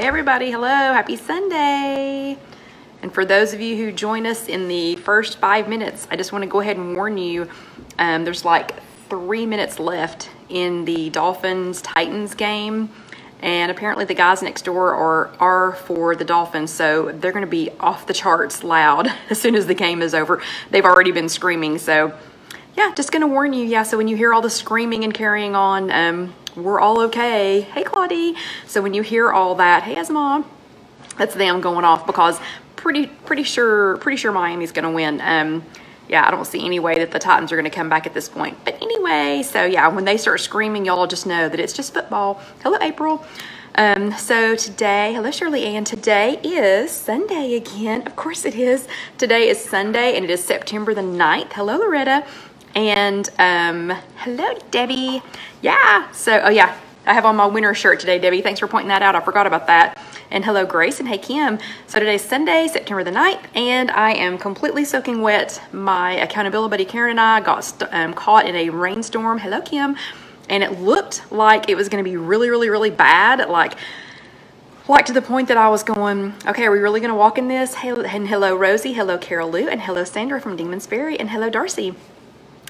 everybody, hello, happy Sunday. And for those of you who join us in the first 5 minutes, I just want to go ahead and warn you, there's like 3 minutes left in the Dolphins-Titans game. And apparently the guys next door are for the Dolphins, so they're going to be off the charts loud as soon as the game is over. They've already been screaming, so yeah, just going to warn you. Yeah, so when you hear all the screaming and carrying on, we're all okay. Hey, Claudie. So when you hear all that, hey, Asma, that's them going off because pretty sure Miami's going to win. Yeah, I don't see any way that the Titans are going to come back at this point. But anyway, so yeah, when they start screaming, y'all just know that it's just football. Hello, April. So today, hello, Shirley Ann. Today is Sunday again. Of course it is. Today is Sunday, and it is September the 9th. Hello, Loretta. And hello, Debbie. Yeah, so, oh yeah, I have on my winter shirt today, Debbie. Thanks for pointing that out. I forgot about that. And hello, Grace, and hey, Kim. So today's Sunday, September the 9th, and I am completely soaking wet. My accountability buddy Karen and I got caught in a rainstorm. Hello, Kim. And it looked like it was going to be really bad, like to the point that I was going, okay, are we really going to walk in this? Hey, and hello, Rosie. Hello, Carol Lou, and hello, Sandra from Demons Ferry, and hello, Darcy.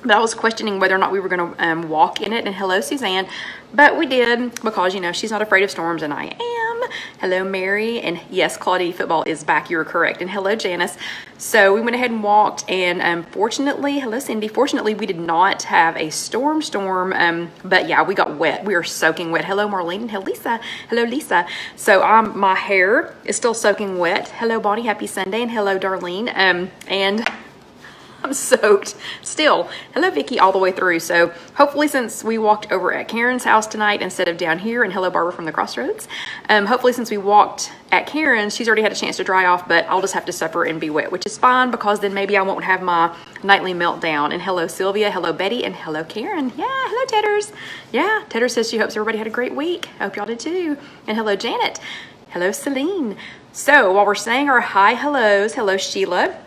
But I was questioning whether or not we were going to walk in it. And hello, Suzanne. But we did because, you know, she's not afraid of storms and I am. Hello, Mary. And yes, Claudie, football is back. You're correct. And hello, Janice. So we went ahead and walked. And fortunately, hello, Cindy. Fortunately, we did not have a storm. But yeah, we got wet. We were soaking wet. Hello, Marlene. And hello, Lisa. Hello, Lisa. So my hair is still soaking wet. Hello, Bonnie. Happy Sunday. And hello, Darlene. And I'm soaked still. Hello, Vicky, all the way through. So hopefully, since we walked over at Karen's house tonight instead of down here, and hello, Barbara from the Crossroads. Hopefully, since we walked at Karen's, she's already had a chance to dry off, but I'll just have to suffer and be wet, which is fine because then maybe I won't have my nightly meltdown. And hello, Sylvia. Hello, Betty. And hello, Karen. Yeah, hello, Tedders. Yeah, Tedders says she hopes everybody had a great week. I hope y'all did too. And hello, Janet. Hello, Celine. So while we're saying our hi hellos, hello, Sheila.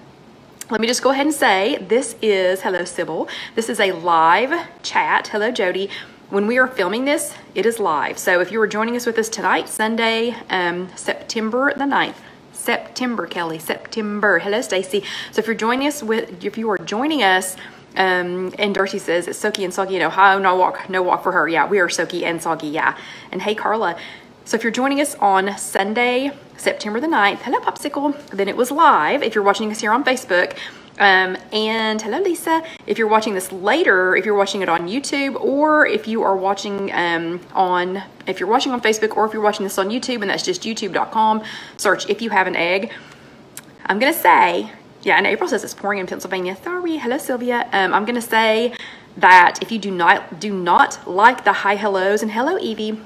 Let me just go ahead and say this is, hello, Sybil. This is a live chat. Hello, Jody. When we are filming this, it is live. So if you are joining us with us tonight, Sunday, September the 9th. September, Kelly, September. Hello, Stacy. So if you're joining us and Darcy says it's soaky and soggy in Ohio, no walk for her. Yeah, we are soaky and soggy, yeah. And hey, Carla. So if you're joining us on Sunday, September the 9th, hello, Popsicle, then it was live if you're watching us here on Facebook. And hello, Lisa. If you're watching this later, if you're watching it on YouTube, or if you are watching if you're watching on Facebook, or if you're watching this on YouTube, and that's just youtube.com, search If You Have an Egg. I'm going to say, yeah, and April says it's pouring in Pennsylvania. Sorry. Hello, Sylvia. I'm going to say that if you do not like the hi hellos, and hello, Evie,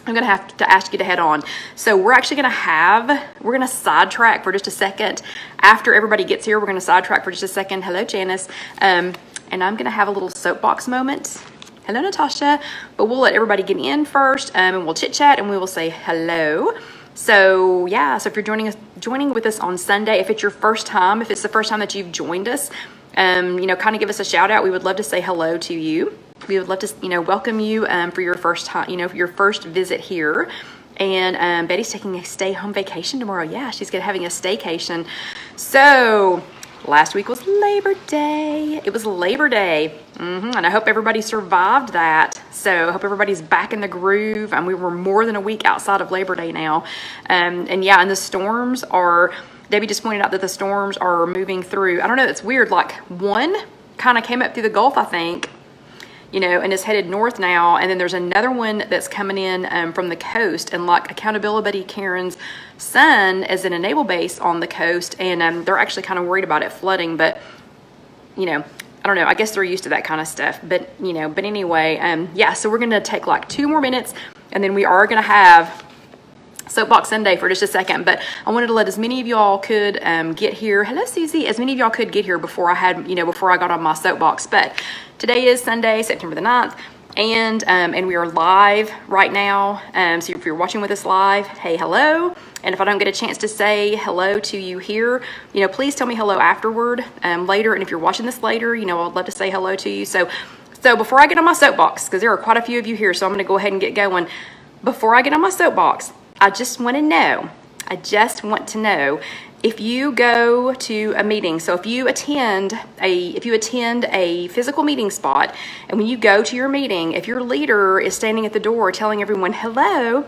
I'm going to have to ask you to head on. So we're actually going to sidetrack for just a second. After everybody gets here, we're going to sidetrack for just a second. Hello, Janice. And I'm going to have a little soapbox moment. Hello, Natasha. But we'll let everybody get in first, and we'll chit chat and we will say hello. So yeah, so if you're joining with us on Sunday, if it's your first time, if it's the first time that you've joined us, you know, kind of give us a shout out. We would love to say hello to you. We would love to, you know, welcome you for your first time, you know, for your first visit here. And Betty's taking a stay-home vacation tomorrow. Yeah, she's having a staycation. So last week was Labor Day. It was Labor Day, and I hope everybody survived that. So I hope everybody's back in the groove. And we were more than a week outside of Labor Day now. And yeah, and the storms are. Debbie just pointed out that the storms are moving through. I don't know. It's weird. Like one kind of came up through the Gulf, I think. You know, and is headed north now, and then there's another one that's coming in from the coast, and like accountability buddy Karen's son is in a naval base on the coast, and they're actually kind of worried about it flooding, but you know, I don't know, I guess they're used to that kind of stuff, but you know, but anyway, yeah, so we're gonna take like 2 more minutes, and then we are gonna have Soapbox Sunday for just a second, but I wanted to let as many of y'all could get here. Hello, Susie. As many of y'all could get here before I got on my soapbox. But today is Sunday, September the 9th, and we are live right now. So if you're watching with us live, hey, hello. And if I don't get a chance to say hello to you here, you know, please tell me hello afterward, later. And if you're watching this later, you know, I'd love to say hello to you. So before I get on my soapbox, because there are quite a few of you here, so I'm going to go ahead and get going. Before I get on my soapbox, I just want to know, if you go to a meeting, so if you attend a physical meeting spot, and when you go to your meeting, if your leader is standing at the door telling everyone hello,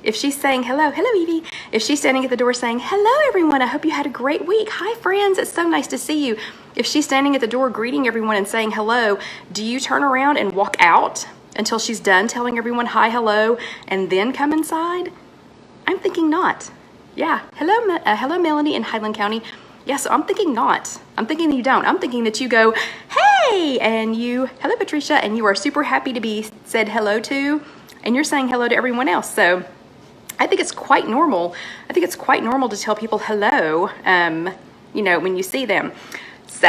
if she's saying hello Evie, if she's standing at the door saying hello everyone, I hope you had a great week, hi friends, it's so nice to see you, if she's standing at the door greeting everyone and saying hello, do you turn around and walk out until she's done telling everyone hi, hello, and then come inside? I'm thinking not. Yeah, hello Melanie in Highland County. Yeah, so I'm thinking not. I'm thinking you don't. I'm thinking that you go, hey, and you, hello Patricia, and you are super happy to be said hello to, and you're saying hello to everyone else. So I think it's quite normal. I think it's quite normal to tell people hello, you know, when you see them. So,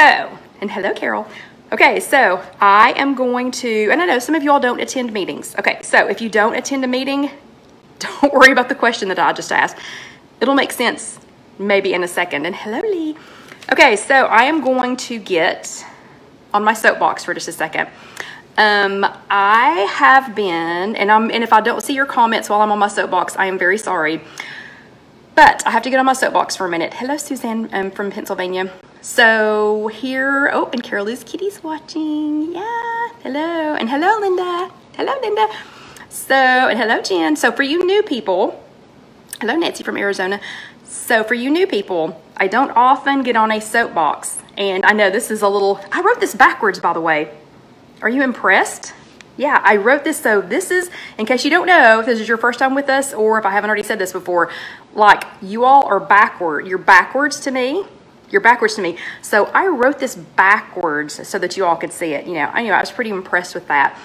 and hello Carol. Okay, so I am going to, and I know some of y'all don't attend meetings. Okay, so if you don't attend a meeting, don't worry about the question that I just asked. It'll make sense maybe in a second. And hello, Lee. Okay, so I am going to get on my soapbox for just a second. I have been, and if I don't see your comments while I'm on my soapbox, I am very sorry. But I have to get on my soapbox for a minute. Hello, Suzanne from Pennsylvania. So here, oh, and Carol Lou's Kitty's watching. Yeah, hello. And hello, Linda. Hello, Linda. So, and hello, Jen. So for you new people, hello, Nancy from Arizona. So for you new people, I don't often get on a soapbox. And I know this is a little, I wrote this backwards, by the way. Are you impressed? Yeah, I wrote this, so this is, in case you don't know, if this is your first time with us, or if I haven't already said this before, like, you all are backward. You're backwards to me. You're backwards to me. So I wrote this backwards so that you all could see it. You know, I was pretty impressed with that.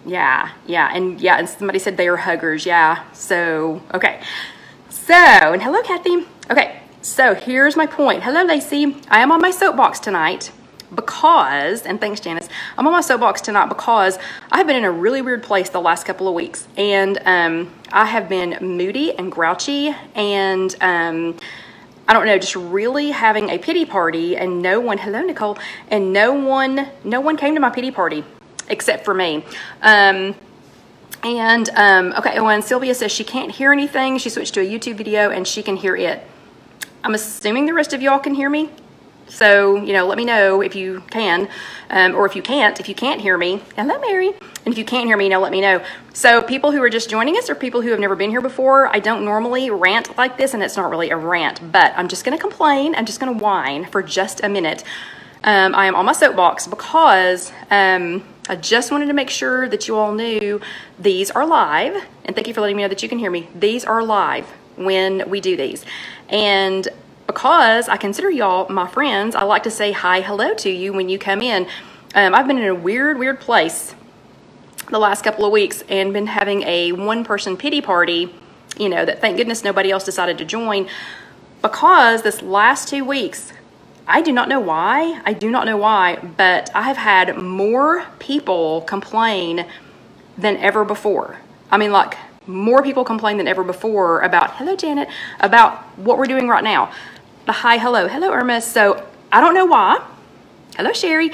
Yeah, and somebody said they are huggers. Yeah, so, okay. So, and hello, Kathy. Okay, so here's my point. Hello, Lacey. I am on my soapbox tonight because, and thanks, Janice, I'm on my soapbox tonight because I've been in a really weird place the last couple of weeks. And I have been moody and grouchy and, I don't know, just really having a pity party, and no one, hello, Nicole, and no one came to my pity party except for me. Okay, oh, and Sylvia says she can't hear anything. She switched to a YouTube video and she can hear it. I'm assuming the rest of y'all can hear me. So, you know, let me know if you can, or if you can't hear me. Hello, Mary. And if you can't hear me, you know, let me know. So people who are just joining us or people who have never been here before, I don't normally rant like this, and it's not really a rant, but I'm just going to complain. I'm just going to whine for just a minute. I am on my soapbox because I just wanted to make sure that you all knew these are live, and thank you for letting me know that you can hear me. These are live when we do these, and because I consider y'all my friends, I like to say hi, hello to you when you come in. I've been in a weird place the last couple of weeks and been having a one-person pity party, you know, that thank goodness nobody else decided to join, because this last 2 weeks, I do not know why, but I have had more people complain than ever before. I mean, like, more people complain than ever before about, hello, Janet, about what we're doing right now. The hi, hello, Irma. So I don't know why. Hello, Sherry.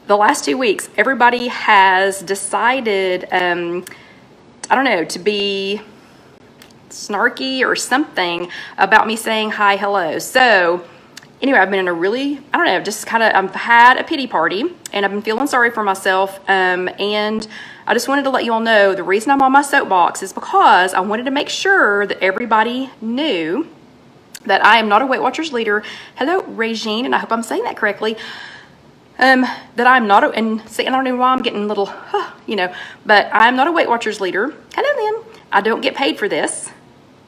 The last 2 weeks, everybody has decided, I don't know, to be snarky or something about me saying hi, hello. So anyway, I've been in a really, I don't know, just kind of, I've had a pity party and I've been feeling sorry for myself. And I just wanted to let you all know the reason I'm on my soapbox is because I wanted to make sure that everybody knew that I am not a Weight Watchers leader. Hello, Regine, and I hope I'm saying that correctly. That I'm not, and see, I don't know why I'm getting a little, you know, but I'm not a Weight Watchers leader. Hello, Lynn. I don't get paid for this.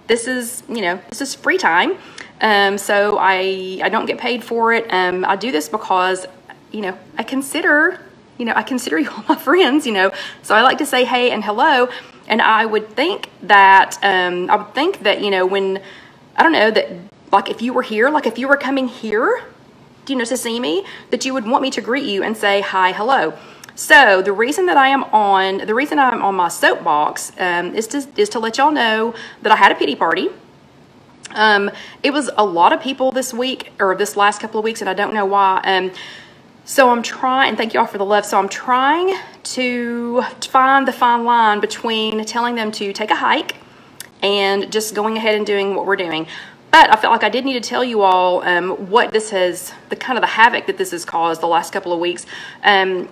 This is, you know, this is free time. So I don't get paid for it. I do this because, you know, I consider you all my friends, you know, so I like to say hey and hello. And I would think that, you know, when, I don't know, that like if you were here, like if you were coming here, you know, to see me, that you would want me to greet you and say hi, hello. So the reason I'm on my soapbox is to let y'all know that I had a pity party. It was a lot of people this week, or this last couple of weeks, and I don't know why. So I'm trying, and thank y'all for the love, so I'm trying to find the fine line between telling them to take a hike and just going ahead and doing what we're doing. But I felt like I did need to tell you all what this has, the havoc that this has caused the last couple of weeks.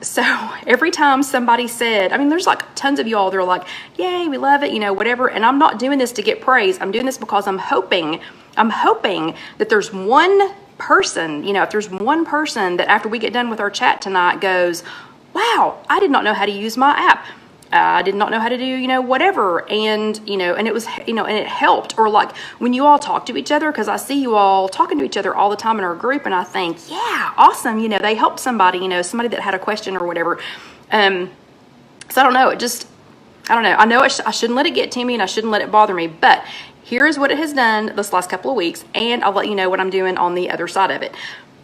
So every time somebody said, I mean, there's like tons of you all that are like, yay, we love it, you know, whatever. And I'm not doing this to get praise. I'm doing this because I'm hoping that there's one person, you know, if there's one person that after we get done with our chat tonight goes, wow, I did not know how to use my app. I did not know how to do, you know, whatever. And, you know, and it was, you know, and it helped. Or like when you all talk to each other, because I see you all talking to each other all the time in our group, and I think, yeah, awesome. You know, they helped somebody, you know, somebody that had a question or whatever. So I don't know. I don't know. I know I shouldn't let it get to me, and I shouldn't let it bother me. But here's what it has done this last couple of weeks. And I'll let you know what I'm doing on the other side of it.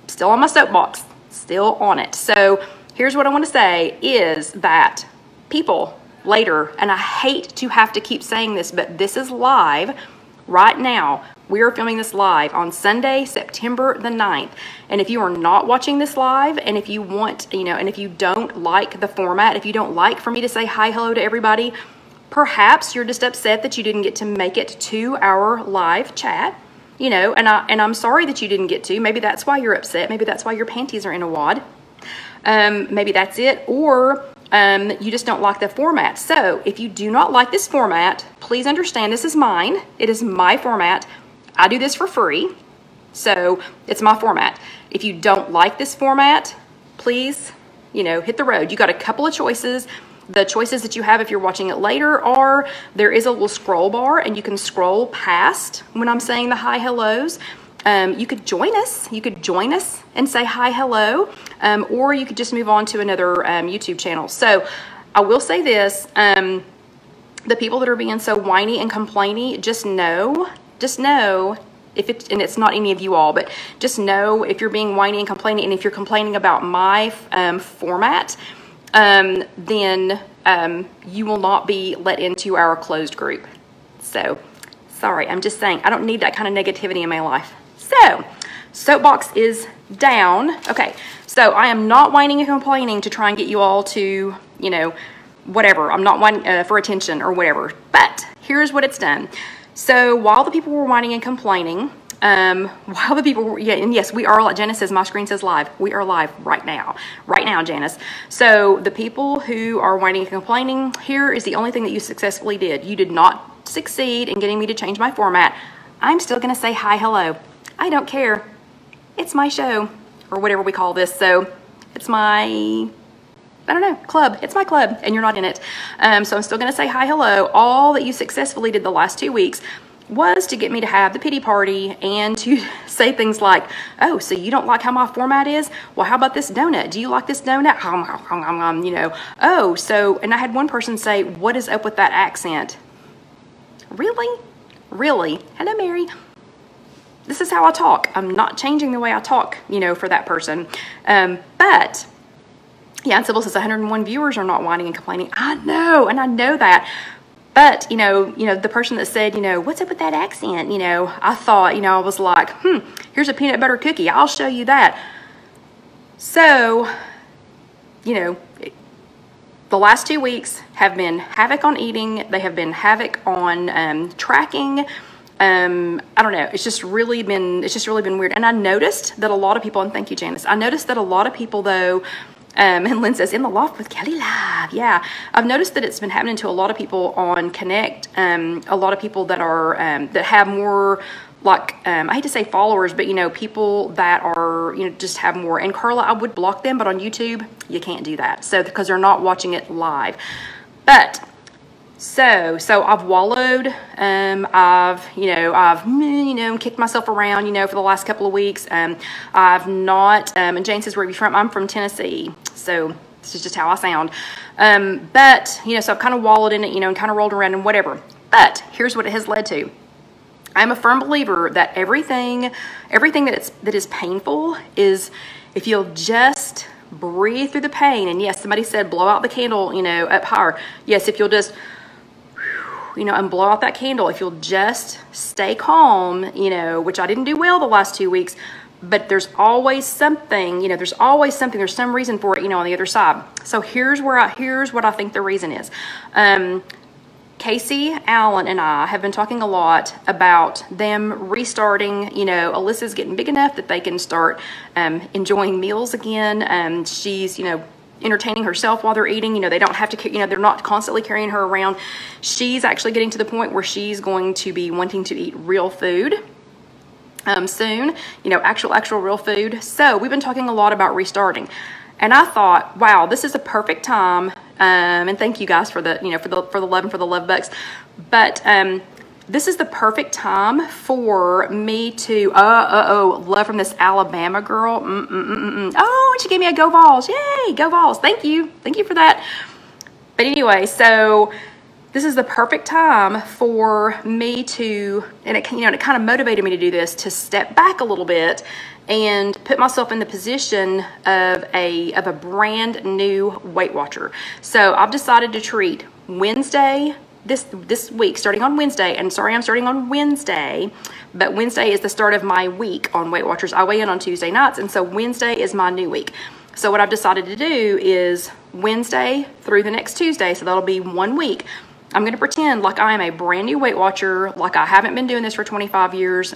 Still on my soapbox. Still on it. So here's what I want to say is that people later, and I hate to have to keep saying this, but this is live right now. We are filming this live on Sunday, September the 9th. And if you are not watching this live, and if you want, you know, and if you don't like the format, if you don't like for me to say hi, hello to everybody, perhaps you're just upset that you didn't get to make it to our live chat, you know, and I'm sorry that you didn't get to. Maybe that's why you're upset. Maybe that's why your panties are in a wad. Maybe that's it. Or you just don't like the format. So if you do not like this format, please understand this is mine. It is my format. I do this for free. So it's my format. If you don't like this format, please, you know, hit the road. You got a couple of choices. The choices that you have if you're watching it later are there is a little scroll bar, and you can scroll past when I'm saying the hi, hellos. You could join us. You could join us and say hi, hello, or you could just move on to another YouTube channel. So I will say this, the people that are being so whiny and complainy, just know, if it's, and it's not any of you all, but just know if you're being whiny and complaining, and if you're complaining about my format, then you will not be let into our closed group. So sorry, I'm just saying, I don't need that kind of negativity in my life. So, Soapbox is down. Okay, so I am not whining and complaining to try and get you all to, you know, whatever. I'm not whining for attention or whatever. But here's what it's done. So while the people were whining and complaining, while the people were, yeah, and yes, we are, like Janice says, my screen says live. We are live right now, Janice. So the people who are whining and complaining, here is the only thing that you successfully did. You did not succeed in getting me to change my format. I'm still going to say hi, hello. I don't care. It's my show, or whatever we call this. So it's my, I don't know, club. It's my club, and you're not in it. So I'm still going to say hi, hello. All that you successfully did the last 2 weeks was to get me to have the pity party and to say things like, oh, so you don't like how my format is? Well, how about this donut? Do you like this donut? You know, oh, so, and I had one person say, what is up with that accent? Really? Really? Hello, Mary. This is how I talk. I'm not changing the way I talk, you know, for that person. But yeah, and Sybil says 101 viewers are not whining and complaining. I know, and I know that. But, you know, the person that said, you know, what's up with that accent? You know, I thought, you know, I was like, here's a peanut butter cookie. I'll show you that. So, you know, the last 2 weeks have been havoc on eating. They have been havoc on tracking. I don't know. It's just really been weird. And I noticed that a lot of people, and thank you, Janice. I noticed that a lot of people, though, and Lynn says, in the loft with Kelly Live. Yeah, I've noticed that it's been happening to a lot of people on Connect. A lot of people that are, that have more, like, I hate to say followers, but, you know, people that are, you know, just have more. And Carla, I would block them, but on YouTube, you can't do that. So, because they're not watching it live. But, so I've wallowed, I've kicked myself around, you know, for the last couple of weeks. I've not, and Jane says, where are you from? I'm from Tennessee. So this is just how I sound. But, you know, so I've kind of wallowed in it, you know, and kind of rolled around and whatever. But here's what it has led to. I'm a firm believer that everything that is painful is, if you'll just breathe through the pain. And yes, somebody said, blow out the candle, you know, up higher. Yes, if you'll just, you know, and blow out that candle, if you'll just stay calm, you know, which I didn't do well the last 2 weeks, but there's always something, you know, there's some reason for it, you know, on the other side. So here's what I think the reason is. Casey, Allen, and I have been talking a lot about them restarting. You know, Alyssa's getting big enough that they can start enjoying meals again. She's, you know, entertaining herself while they're eating. You know, they don't have to, you know, they're not constantly carrying her around. She's actually getting to the point where she's going to be wanting to eat real food soon, you know, actual real food. So we've been talking a lot about restarting. And I thought, wow, this is a perfect time. And thank you guys for the, you know, for the love and for the love bucks. But this is the perfect time for me to, love from this Alabama girl. Oh, and she gave me a Go Vols. Yay, Go Vols. Thank you for that. But anyway, so this is the perfect time for me to, and it, you know, it kind of motivated me to do this, to step back a little bit and put myself in the position of a brand new Weight Watcher. So I've decided to treat Wednesday, this week, starting on Wednesday, and sorry I'm starting on Wednesday, but Wednesday is the start of my week on Weight Watchers. I weigh in on Tuesday nights, and so Wednesday is my new week. So what I've decided to do is Wednesday through the next Tuesday, so that'll be 1 week, I'm going to pretend like I am a brand new Weight Watcher, like I haven't been doing this for 25 years,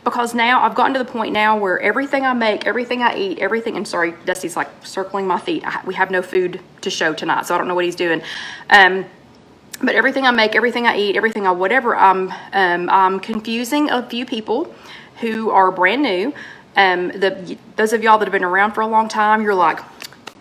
because now I've gotten to the point now where everything I make, everything I eat, everything, and sorry, Dusty's like circling my feet. We have no food to show tonight, so I don't know what he's doing. But everything I make, everything I eat, everything I whatever, I'm confusing a few people who are brand new. Those of y'all that have been around for a long time, you're like,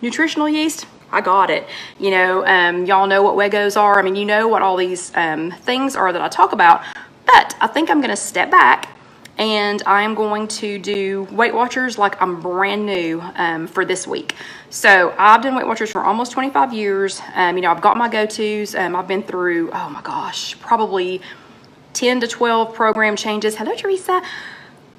nutritional yeast? I got it. You know, y'all know what Wegos are. I mean, you know what all these things are that I talk about. But I think I'm going to step back and I'm going to do Weight Watchers like I'm brand new for this week. So I've done Weight Watchers for almost 25 years. You know, I've got my go-tos. I've been through, oh my gosh, probably 10 to 12 program changes. Hello, Teresa.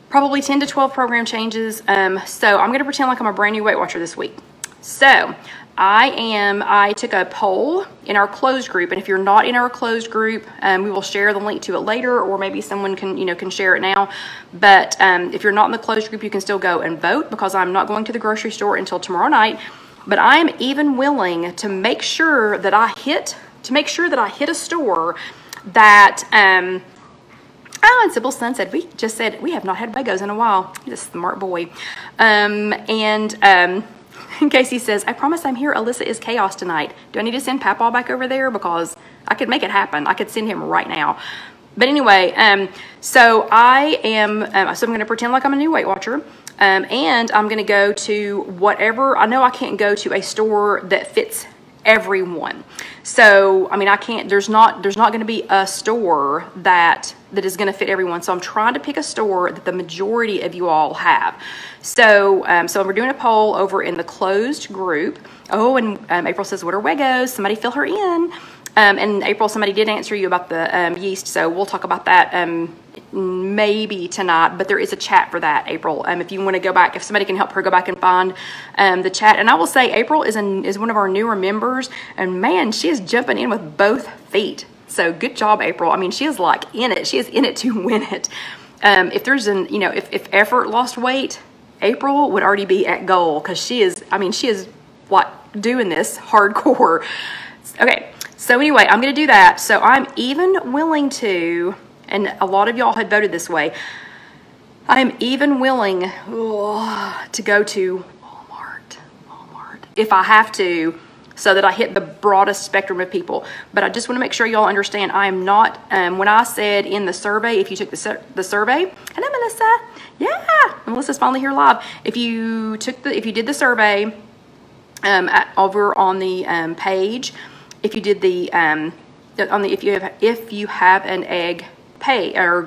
Probably 10 to 12 program changes. So I'm going to pretend like I'm a brand new Weight Watcher this week. So I took a poll in our closed group, and if you're not in our closed group, we will share the link to it later, or maybe someone can share it now. But if you're not in the closed group, you can still go and vote, because I'm not going to the grocery store until tomorrow night. But I am even willing to make sure that I hit a store that oh, and Sybil's son said, we have not had Wegos in a while. He's a smart boy. Casey says, I promise I'm here. Alyssa is chaos tonight. Do I need to send Papaw back over there? Because I could make it happen. I could send him right now. But anyway, so I'm going to pretend like I'm a new Weight Watcher. And I'm going to go to whatever. I know I can't go to a store that fits everyone. So, I mean, I can't, there's not going to be a store that is going to fit everyone. So I'm trying to pick a store that the majority of you all have. So, so we're doing a poll over in the closed group. Oh, and April says, what are Wegos? Somebody fill her in. And April, somebody did answer you about the yeast. So we'll talk about that maybe tonight, but there is a chat for that, April. If you want to go back, if somebody can help her go back and find the chat. And I will say April is one of our newer members, and man, she is jumping in with both feet. So good job, April. I mean, she is like in it. She is in it to win it. If there's if effort lost weight, April would already be at goal, because she is like doing this hardcore. Okay. So anyway, I'm going to do that. So I'm even willing to, and a lot of y'all had voted this way, I'm even willing to go to Walmart, if I have to, so that I hit the broadest spectrum of people. But I just want to make sure y'all understand, I am not, when I said in the survey, if you took the survey, hello, Melissa. Yeah, Melissa's finally here live. If you did the survey over on the page, if you did the if you have an egg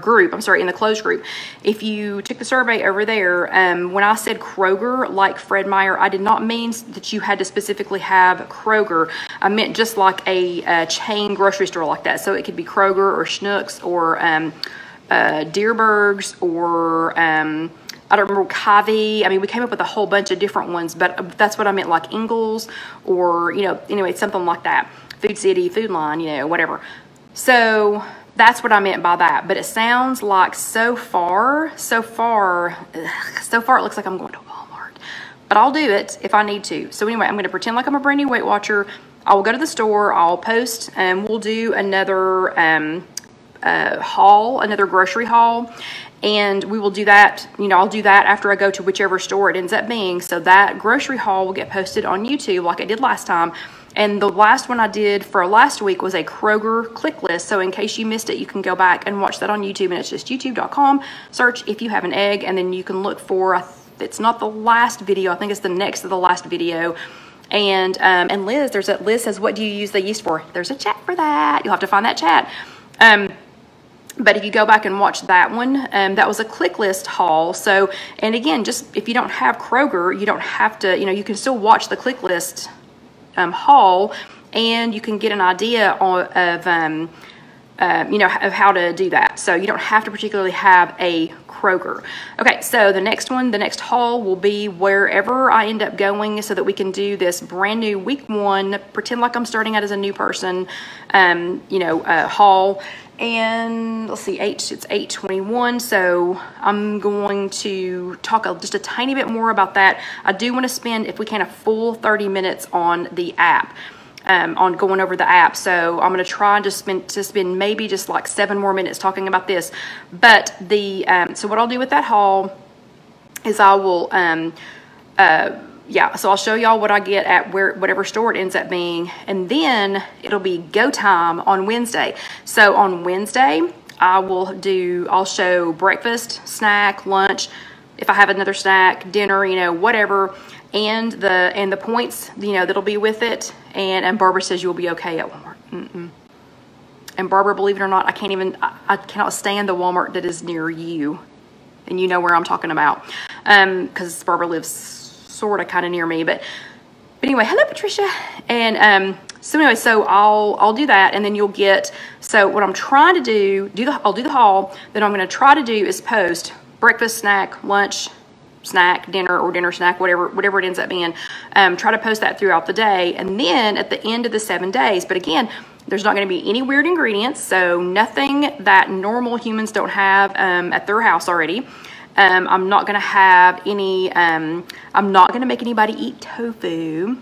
group, I'm sorry, in the closed group, if you took the survey over there, when I said Kroger, like Fred Meyer, I did not mean that you had to specifically have Kroger. I meant just like a chain grocery store like that. So it could be Kroger or Schnucks or Deerbergs or I don't remember, Kavi. I mean, we came up with a whole bunch of different ones, but that's what I meant, like Ingles or, anyway, something like that. Food City, Food Line, whatever. So that's what I meant by that. But it sounds like so far, it looks like I'm going to Walmart. But I'll do it if I need to. So anyway, I'm going to pretend like I'm a brand new Weight Watcher. I will go to the store, I'll post, and we'll do another haul, another grocery haul, and we will do that. You know, I'll do that after I go to whichever store it ends up being. So that grocery haul will get posted on YouTube like I did last time. And the last one I did for last week was a Kroger click list. So in case you missed it, you can go back and watch that on YouTube, and it's just youtube.com, search If You Have an Egg, and then you can look for, it's not the last video, I think it's the next to the last video. And Liz, Liz says, what do you use the yeast for? There's a chat for that. You'll have to find that chat. But if you go back and watch that one, that was a click list haul. So, and again, just if you don't have Kroger, you don't have to, you know, you can still watch the click list haul, and you can get an idea of you know, of how to do that. So you don't have to particularly have a Kroger. Okay, so the next haul will be wherever I end up going, so that we can do this brand new week 1, pretend like I'm starting out as a new person, you know, haul. And let's see, it's 8:21, so I'm going to talk just a tiny bit more about that. I do want to spend, if we can, a full 30 minutes on the app, on going over the app. So I'm going to try and just spend maybe just like 7 more minutes talking about this. But the so what I'll do with that haul is I will yeah, so I'll show y'all what I get at whatever store it ends up being, and then it'll be go time on Wednesday. So on Wednesday, I'll show breakfast, snack, lunch, if I have another snack, dinner, you know, whatever, and the points, you know, that'll be with it. And Barbara says you'll be okay at Walmart. And Barbara, believe it or not, I cannot stand the Walmart that is near you, and you know where I'm talking about, because Barbara lives sort of kind of near me, but anyway, hello Patricia. And so anyway, so I'll do that, and then you'll get, so what I'm trying to I'll do the haul. Then I'm going to try to do is post breakfast, snack, lunch, snack, dinner, or dinner snack, whatever it ends up being. Try to post that throughout the day, and then at the end of the 7 days, but again, there's not going to be any weird ingredients, so nothing that normal humans don't have at their house already. I'm not going to have any, I'm not going to make anybody eat tofu.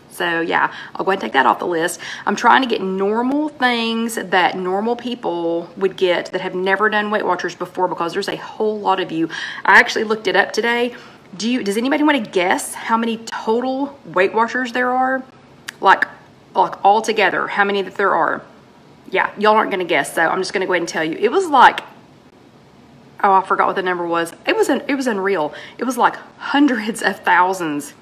So yeah, I'll go ahead and take that off the list. I'm trying to get normal things that normal people would get that have never done Weight Watchers before, because there's a whole lot of you. I actually looked it up today. Does anybody want to guess how many total Weight Watchers there are? Like all together, how many that there are? Yeah, y'all aren't going to guess, so I'm just going to go ahead and tell you. It was like, oh, I forgot what the number was. It was unreal. It was like hundreds of thousands.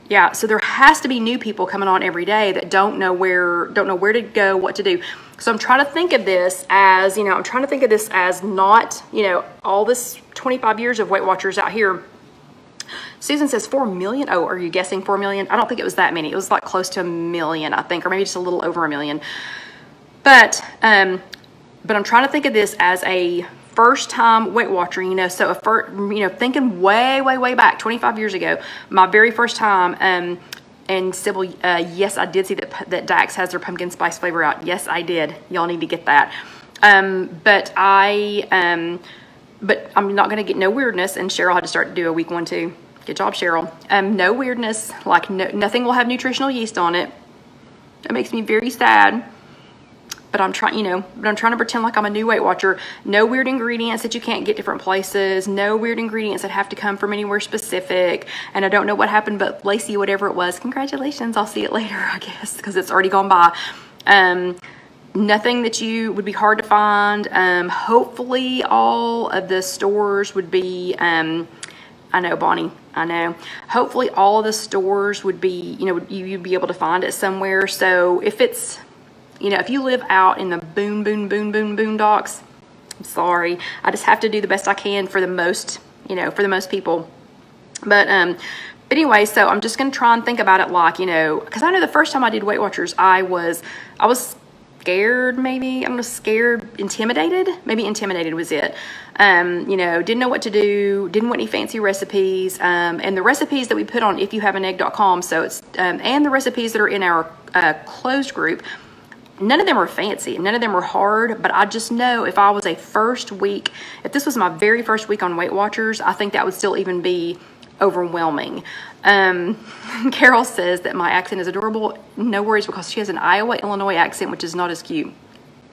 Yeah, so there has to be new people coming on every day that don't know where to go, what to do. So I'm trying to think of this as, you know, not, you know, all this 25 years of Weight Watchers out here. Susan says 4 million. Oh, are you guessing 4 million? I don't think it was that many. It was like close to 1 million, I think, or maybe just a little over 1 million. But I'm trying to think of this as a first-time Weight Watcher, you know, so thinking way back 25 years ago, my very first time. And Sybil, yes, I did see that Dax has their pumpkin spice flavor out. Yes, I did. Y'all need to get that. But I'm not gonna get no weirdness. And Cheryl had to start to do a week 1 too. Good job, Cheryl. No weirdness. Like nothing will have nutritional yeast on it. It makes me very sad. But I'm trying, to pretend like I'm a new Weight Watcher. No weird ingredients that you can't get different places. No weird ingredients that have to come from anywhere specific. And I don't know what happened, but Lacey, whatever it was, congratulations. I'll see it later, I guess, because it's already gone by. Nothing that you would be hard to find. Hopefully all of the stores would be, I know, Bonnie, I know. Hopefully all of the stores would be, you'd be able to find it somewhere. So if it's, if you live out in the boondocks, I'm sorry. I just have to do the best I can for the most, for the most people. But anyway, so I'm just going to try and think about it like, because I know the first time I did Weight Watchers, I was scared, maybe. I'm just scared, intimidated. Maybe intimidated was it. Didn't know what to do, didn't want any fancy recipes. And the recipes that we put on IfYouHaveAnEgg.com, so it's, and the recipes that are in our closed group, none of them are fancy, none of them are hard, but I just know if this was my very first week on Weight Watchers, I think that would still even be overwhelming. Carol says that my accent is adorable. No worries, because she has an Iowa, Illinois accent, which is not as cute.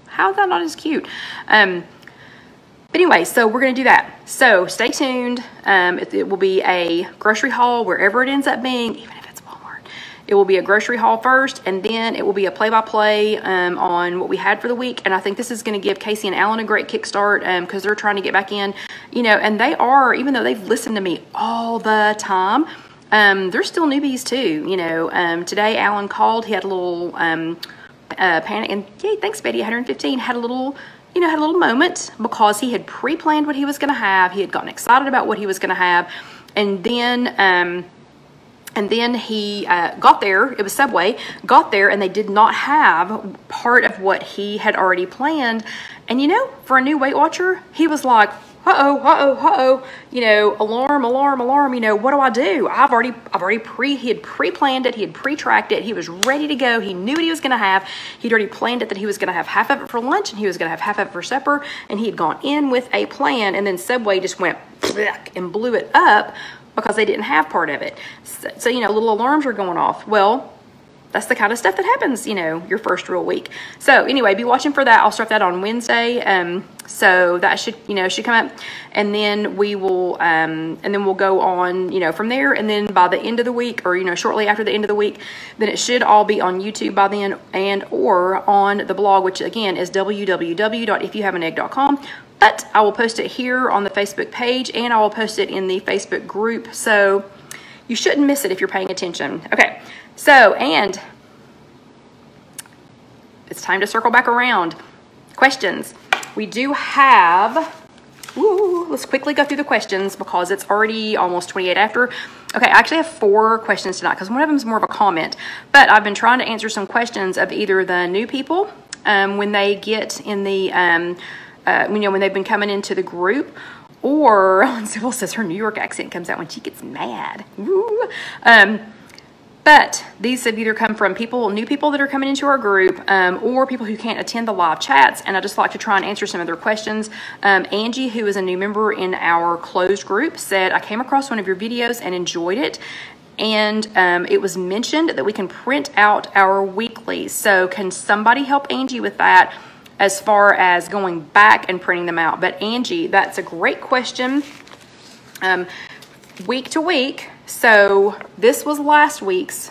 How's that not as cute? But anyway, so we're going to do that. So stay tuned. It will be a grocery haul wherever it ends up being, even if it's Walmart. It will be a grocery haul first, and then it will be a play-by-play on what we had for the week. And I think this is going to give Casey and Alan a great kickstart because they're trying to get back in, you know, and they are, even though they've listened to me all the time, they're still newbies too, you know. Today Alan called, he had a little panic, and yay, thanks Betty, 115, had a little moment because he had pre-planned what he was going to have. He had gotten excited about what he was going to have, and then he got there. It was Subway. Got there, and they did not have part of what he had already planned. And you know, for a new Weight Watcher, he was like, uh-oh, you know, alarm, you know, what do I do? He had pre-planned it, he had pre-tracked it, he was ready to go, he knew what he was gonna have, he'd already planned it that he was gonna have half of it for lunch and he was gonna have half of it for supper, and he had gone in with a plan, and then Subway just went and blew it up because they didn't have part of it. So, you know, little alarms were going off. Well, that's the kind of stuff that happens, you know, your first real week. So anyway, be watching for that. I'll start that on Wednesday. So that should come up, and then we will, and then we'll go on, you know, from there. And then by the end of the week, or, you know, shortly after the end of the week, then it should all be on YouTube by then, and or on the blog, which again is www.ifyouhaveanegg.com. But I will post it here on the Facebook page, and I will post it in the Facebook group. So you shouldn't miss it if you're paying attention. Okay. So, and it's time to circle back around. Questions. We do have, let's quickly go through the questions because it's already almost 28 after. Okay, I actually have 4 questions tonight because one of them is more of a comment. But I've been trying to answer some questions of either the new people when they get in the, you know, when they've been coming into the group, or Sybil says her New York accent comes out when she gets mad. Woo. But these have either come from new people that are coming into our group, or people who can't attend the live chats, and I just like to try and answer some of their questions. Angie, who is a new member in our closed group, said, I came across one of your videos and enjoyed it, and it was mentioned that we can print out our weeklies. So can somebody help Angie with that as far as going back and printing them out? But Angie, that's a great question. Week to week. So this was last week's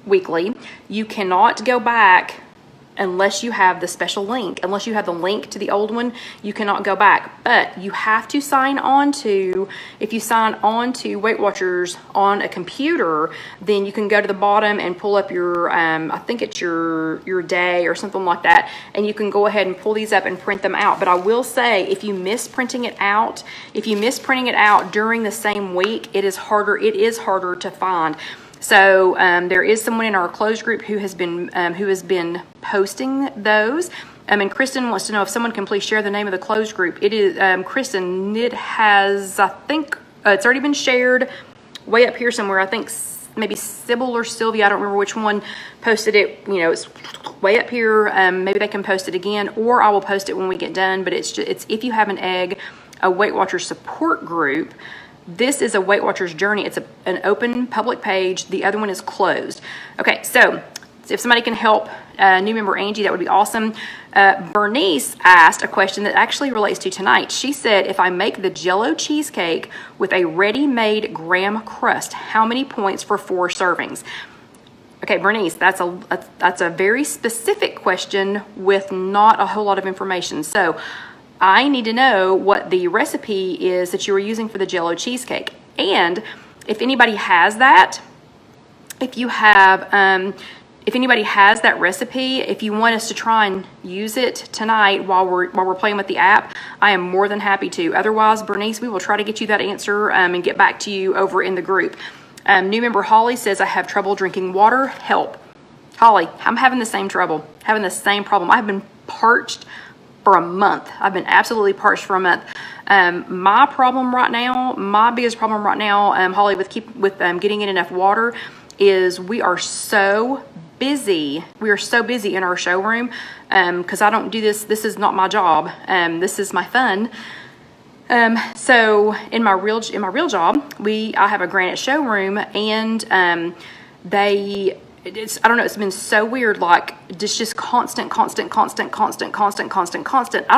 weekly. You cannot go back unless you have the special link. Unless you have the link to the old one, you cannot go back. But you have to sign on to, if you sign on to Weight Watchers on a computer, then you can go to the bottom and pull up your, I think it's your day or something like that, and you can go ahead and pull these up and print them out. But I will say, if you miss printing it out, during the same week, it is harder to find. So there is someone in our closed group who has been posting those. And Kristen wants to know if someone can please share the name of the closed group. It is Kristen. It has, I think, it's already been shared way up here somewhere. I think maybe Sybil or Sylvia, I don't remember which one, posted it. You know, it's way up here. Maybe they can post it again, or I will post it when we get done. But it's If You Have an Egg, a Weight Watchers support group. This is a Weight Watchers journey. It's an open public page. The other one is closed. Okay, so if somebody can help new member Angie, that would be awesome. Bernice asked a question that actually relates to tonight. She said, if I make the Jell-O cheesecake with a ready-made graham crust, how many points for 4 servings? Okay, Bernice, that's a very specific question with not a whole lot of information. So I need to know what the recipe is that you were using for the Jell-O cheesecake. And if anybody has that, if anybody has that recipe, if you want us to try and use it tonight while we're playing with the app, I am more than happy to. Otherwise, Bernice, we will try to get you that answer and get back to you over in the group. New member Holly says, I have trouble drinking water. Help. Holly, I'm having the same problem. I have been parched for a month. I've been absolutely parched for a month. My biggest problem right now, Holly, with getting in enough water, is we are so busy. We are so busy in our showroom because I don't do this. This is not my job. This is my fun. So in my real job, I have a granite showroom, and I don't know, it's been so weird, like just constant. I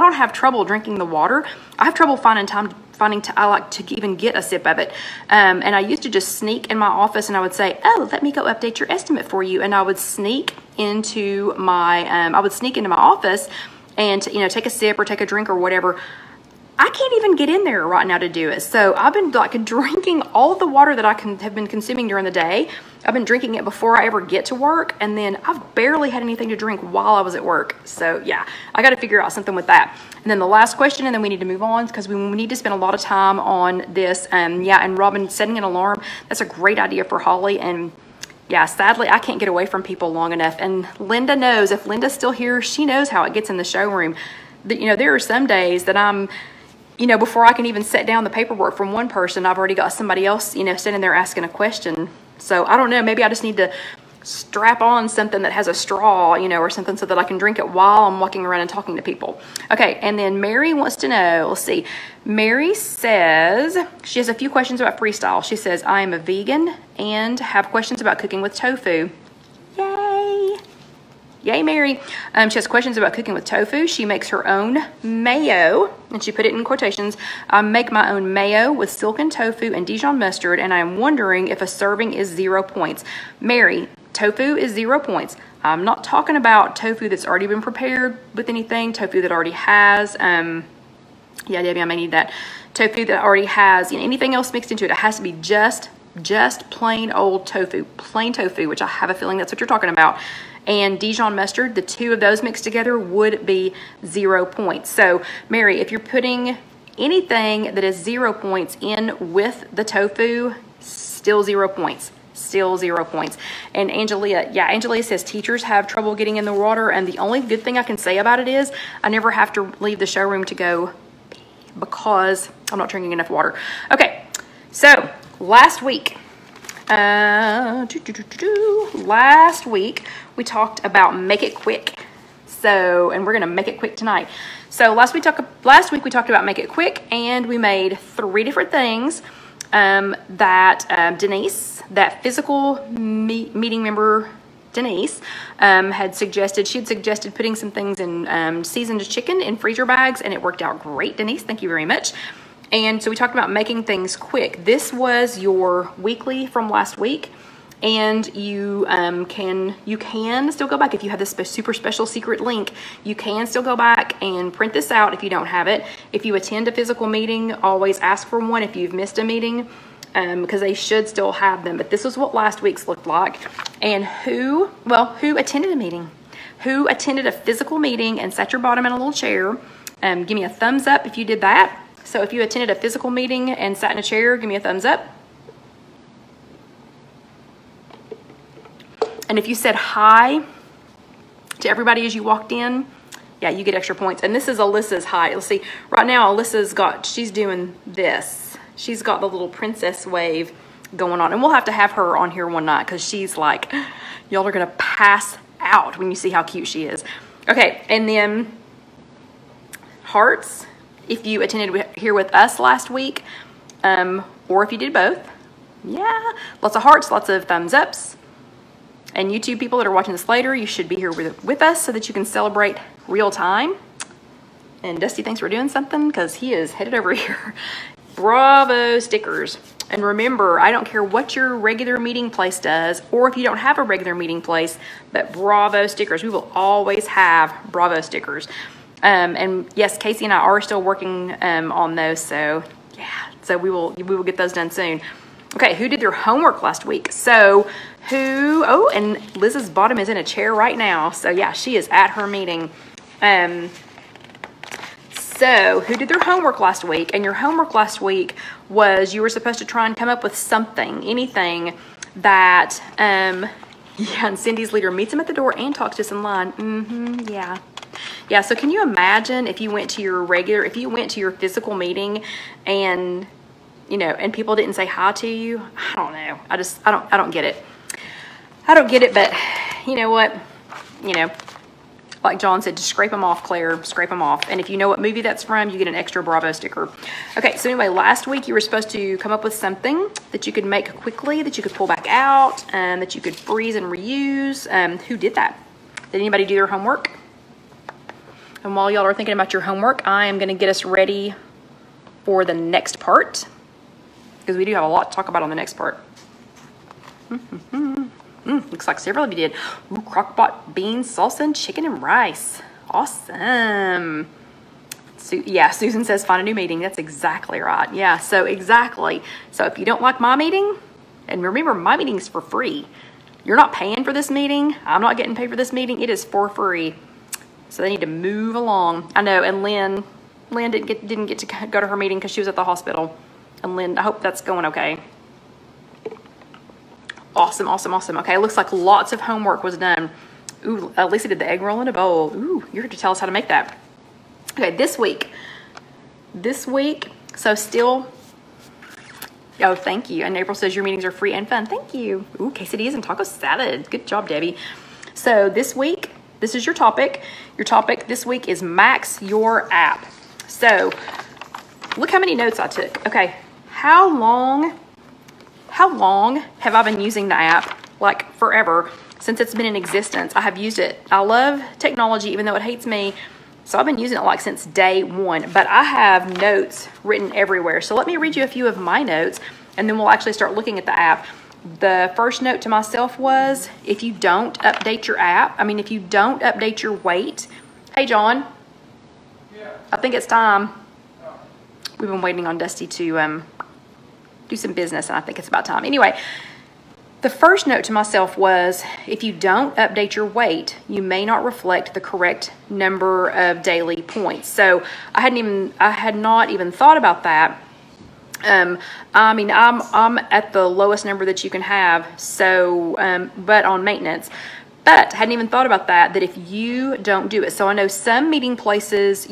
don't have trouble drinking the water. I have trouble finding time I like to even get a sip of it. And I used to just sneak in my office, and I would say, oh, let me go update your estimate for you. And I would sneak into my office and, you know, take a sip or take a drink or whatever. I can't even get in there right now to do it. So I've been like drinking all of the water that I have been consuming during the day. I've been drinking it before I ever get to work, and then I've barely had anything to drink while I was at work. So yeah, I got to figure out something with that. And then the last question, and then we need to move on because we need to spend a lot of time on this. Yeah, and Robin, setting an alarm, that's a great idea for Holly. And yeah, sadly, I can't get away from people long enough. And Linda knows, if Linda's still here, she knows how it gets in the showroom. You know, there are some days that I'm, you know, before I can even set down the paperwork from one person, I've already got somebody else, you know, sitting there asking a question. So I don't know, maybe I just need to strap on something that has a straw, you know, or something so that I can drink it while I'm walking around and talking to people. Okay, and then Mary wants to know, let's see. Mary says, she has a few questions about freestyle. She says, I am a vegan and have questions about cooking with tofu. Yay! Yay, Mary. She has questions about cooking with tofu. She makes her own mayo, and she put it in quotations. I make my own mayo with silken tofu and Dijon mustard, and I am wondering if a serving is 0 points. Mary, tofu is 0 points. I'm not talking about tofu that's already been prepared with anything, tofu that already has, yeah, Debbie, I may need that. Tofu that already has, you know, anything else mixed into it. It has to be just plain old tofu, which I have a feeling that's what you're talking about. And Dijon mustard, the two of those mixed together would be 0 points. So Mary, if you're putting anything that is 0 points in with the tofu, still 0 points. Still 0 points. And Angelia, yeah, Angelia says teachers have trouble getting in the water, and the only good thing I can say about it is I never have to leave the showroom to go pee because I'm not drinking enough water. Okay, so last week, last week we talked about make it quick. So, and we're gonna make it quick tonight. So last week we talked about make it quick, and we made 3 different things that Denise, that physical meeting member Denise, had suggested. She had suggested putting some things in seasoned chicken in freezer bags, and it worked out great. Denise, thank you very much. And so we talked about making things quick. This was your weekly from last week, and you can still go back if you have this super special secret link. You can still go back and print this out if you don't have it. If you attend a physical meeting, always ask for one if you've missed a meeting, because they should still have them. But this is what last week's looked like. And who attended a meeting? Who attended a physical meeting and sat your bottom in a little chair? Give me a thumbs up if you did that. So if you attended a physical meeting and sat in a chair, give me a thumbs up. And if you said hi to everybody as you walked in, yeah, you get extra points. And this is Alyssa's hi. Let's see, right now Alyssa's she's doing this. She's got the little princess wave going on. And we'll have to have her on here one night because she's like, y'all are gonna pass out when you see how cute she is. Okay, and then hearts. If you attended here with us last week, or if you did both, yeah, lots of hearts, lots of thumbs ups. And YouTube people that are watching this later, you should be here with us so that you can celebrate real time. And Dusty thinks we're doing something because he is headed over here. Bravo stickers. And remember, I don't care what your regular meeting place does, or if you don't have a regular meeting place, but Bravo stickers. We will always have Bravo stickers. And yes, Casey and I are still working on those, so yeah, so we will get those done soon. Okay, who did their homework last week? So and Liz's bottom is in a chair right now, so yeah, she is at her meeting. So who did their homework last week? And your homework last week was you were supposed to try and come up with something, anything that yeah, and Cindy's leader meets him at the door and talks to us in line. Yeah. Yeah, so can you imagine if you went to your physical meeting and, you know, and people didn't say hi to you? I don't know. I don't get it. I don't get it, but you know what? You know, like John said, just scrape them off, Claire, scrape them off. And if you know what movie that's from, you get an extra Bravo sticker. Okay, so anyway, last week you were supposed to come up with something that you could make quickly, that you could pull back out, and that you could freeze and reuse. Who did that? Did anybody do their homework? And while y'all are thinking about your homework, I am gonna get us ready for the next part, because we do have a lot to talk about on the next part. Looks like several of you did. Ooh, crockpot beans, salsa, and chicken and rice. Awesome. Yeah, Susan says find a new meeting. That's exactly right. Yeah, so exactly. So if you don't like my meeting, and remember, my meeting's for free. You're not paying for this meeting. I'm not getting paid for this meeting. It is for free. So they need to move along. I know, and Lynn didn't get to go to her meeting because she was at the hospital. And Lynn, I hope that's going okay. Awesome, awesome, awesome. Okay, it looks like lots of homework was done. Ooh, Lisa did the egg roll in a bowl. Ooh, you're here to tell us how to make that. Okay, this week, so still, oh, thank you. And April says your meetings are free and fun. Thank you. Ooh, quesadillas and taco salad. Good job, Debbie. So this week, this is your topic. Your topic this week is max your app. So look how many notes I took. Okay, how long have I been using the app? Like forever, since it's been in existence. I have used it. I love technology, even though it hates me. So I've been using it like since day one, but I have notes written everywhere. So let me read you a few of my notes, and then we'll actually start looking at the app. The first note to myself was, if you don't update your app, if you don't update your weight. Hey, John. Yeah. I think it's time. Oh. We've been waiting on Dusty to do some business, and I think it's about time. Anyway, the first note to myself was, if you don't update your weight, you may not reflect the correct number of daily points. So I had not even thought about that. I'm at the lowest number that you can have, so but on maintenance. But hadn't even thought about that if you don't do it. So I know some meeting places,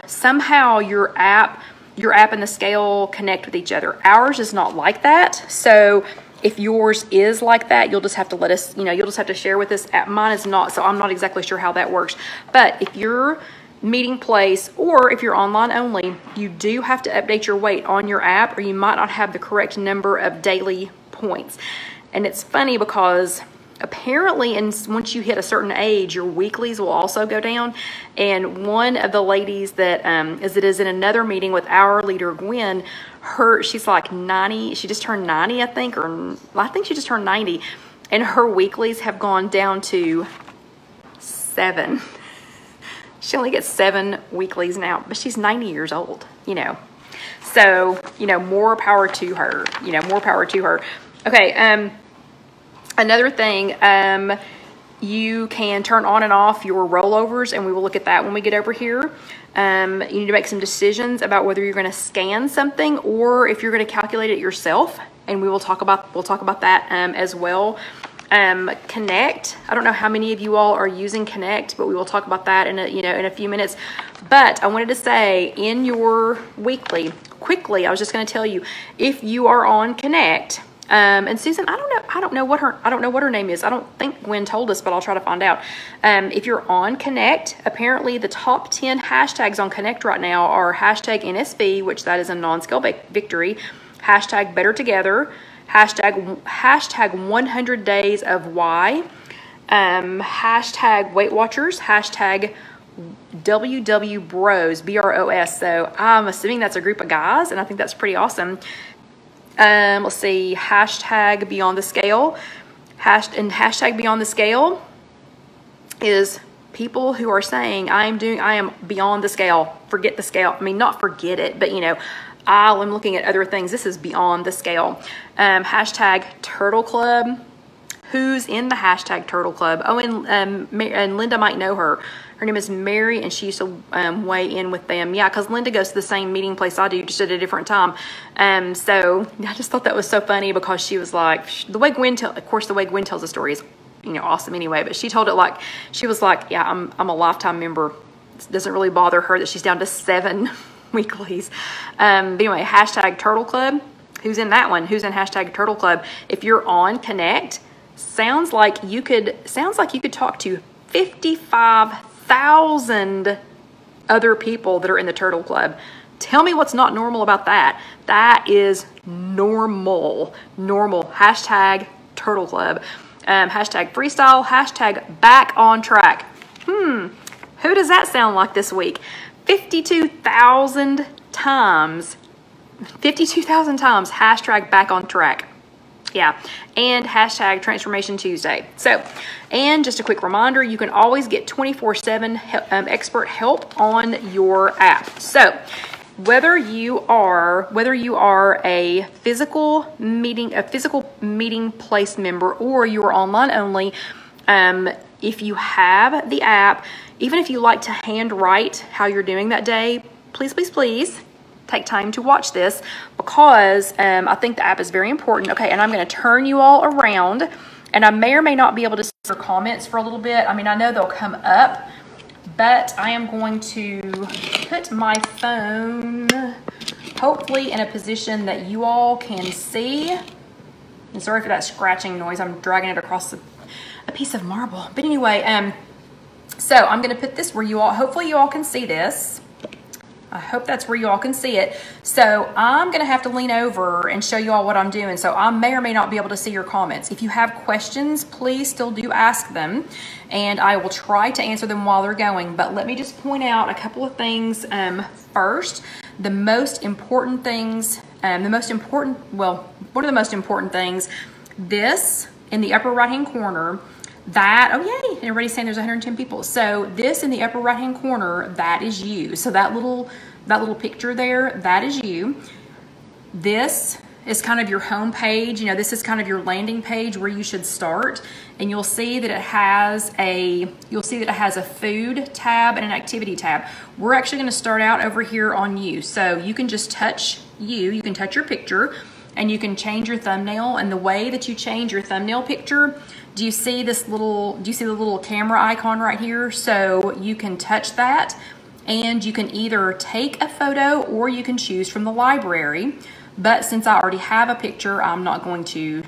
somehow your app and the scale connect with each other. Ours is not like that. So if yours is like that, you'll just have to let us, you'll just have to share with us. Mine is not, so I'm not exactly sure how that works. But if your meeting place, or if you're online only, you do have to update your weight on your app, or you might not have the correct number of daily points. And it's funny because apparently, once you hit a certain age, your weeklies will also go down. And one of the ladies that is in another meeting with our leader, Gwen, she's like 90. She just turned 90, I think, or I think she just turned 90. And her weeklies have gone down to 7. She only gets 7 weeklies now, but she's 90 years old, So, more power to her, more power to her. Okay, another thing, you can turn on and off your rollovers, and we will look at that when we get over here. You need to make some decisions about whether you're going to scan something or if you're going to calculate it yourself, and we'll talk about that as well. Connect. I don't know how many of you all are using Connect, but we will talk about that in a few minutes. But I wanted to say, in your weekly, quickly, I was just going to tell you, if you are on Connect. And Susan, I don't know what her name is. I don't think Gwen told us, but I'll try to find out. If you're on Connect, apparently the top 10 hashtags on Connect right now are hashtag NSV, which that is a non-scale victory, hashtag Better Together, hashtag 100 Days of Why, hashtag Weight Watchers, hashtag WW Bros, BROS. So I'm assuming that's a group of guys, and I think that's pretty awesome. Let's see, hashtag Beyond the Scale. Hashtag Beyond the Scale is people who are saying, I am beyond the scale. Forget the scale. Not forget it, but I'm looking at other things. This is beyond the scale. Hashtag Turtle Club. Who's in the hashtag Turtle Club? Oh, and Linda might know her. Her name is Mary, and she used to weigh in with them. Yeah, because Linda goes to the same meeting place I do, just at a different time. So I just thought that was so funny because she was like, the way Gwen tells the story is, awesome anyway. But she told it like, she was like, yeah, I'm a lifetime member. It doesn't really bother her that she's down to 7 weeklies. But anyway, hashtag Turtle Club. Who's in that one? Who's in hashtag Turtle Club? If you're on Connect, sounds like you could talk to 55 52,000 other people that are in the Turtle Club. Tell me what's not normal about that. That is normal. Normal. Hashtag Turtle Club. Hashtag freestyle. Hashtag back on track. Who does that sound like this week? 52,000 times. 52,000 times. Hashtag back on track. Yeah, and hashtag Transformation Tuesday. So, and just a quick reminder, you can always get 24/7 expert help on your app. So, whether you are a physical meeting place member or you are online only, if you have the app, even if you like to handwrite how you're doing that day, please take time to watch this, because I think the app is very important. Okay, and I'm going to turn you all around, and I may or may not be able to see your comments for a little bit. I mean, I know they'll come up, but I am going to put my phone hopefully in a position that you all can see. And sorry for that scratching noise. I'm dragging it across a piece of marble. But anyway, so I'm going to put this where hopefully you all can see this. I hope that's where you all can see it. So I'm going to have to lean over and show you all what I'm doing. So I may or may not be able to see your comments. If you have questions, please still do ask them, and I will try to answer them while they're going. But let me just point out a couple of things. First, the most important things, one of the most important things, this in the upper right-hand corner, that, oh yay, everybody's saying there's 110 people. So this in the upper right hand corner, that is you. So that little picture there, that is you. This is kind of your home page. You know, this is kind of your landing page where you should start. And you'll see that it has a food tab and an activity tab. We're actually going to start out over here on you. So you can just touch you can touch your picture, and you can change your thumbnail. And the way that you change your thumbnail picture, do you see the little camera icon right here? So you can touch that, and you can either take a photo or you can choose from the library. But since I already have a picture, I'm not going to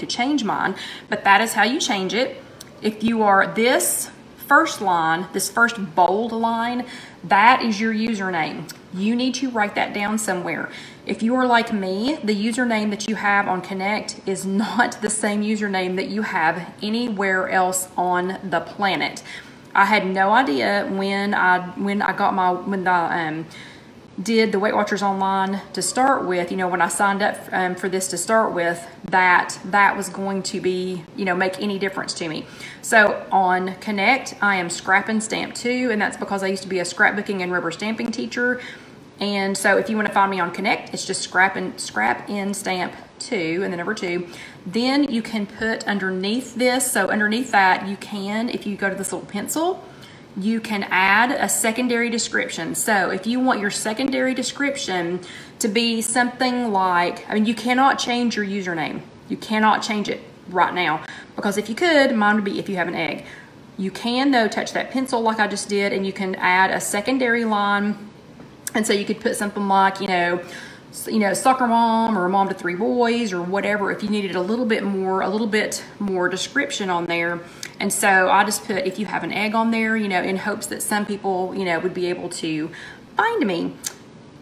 change mine, but that is how you change it. If you are this first line, this first bold line, that is your username. You need to write that down somewhere. If you are like me, the username that you have on Connect is not the same username that you have anywhere else on the planet. I had no idea when I did the Weight Watchers Online to start with, when I signed up for this to start with, that was going to be, make any difference to me. So on Connect, I am Scrap and Stamp 2, and that's because I used to be a scrapbooking and rubber stamping teacher. And so if you want to find me on Connect, it's just Scrap and Stamp 2 and the number 2. Then you can put underneath this, so underneath that you can, if you go to this little pencil, you can add a secondary description. So if you want your secondary description to be something like, you cannot change your username. You cannot change it right now, because if you could, mine would be If You Have an Egg. You can though touch that pencil like I just did, and you can add a secondary line. And so you could put something like, soccer mom or mom to 3 boys or whatever, if you needed a little bit more description on there. And so I just put If You Have an Egg on there, in hopes that some people, would be able to find me.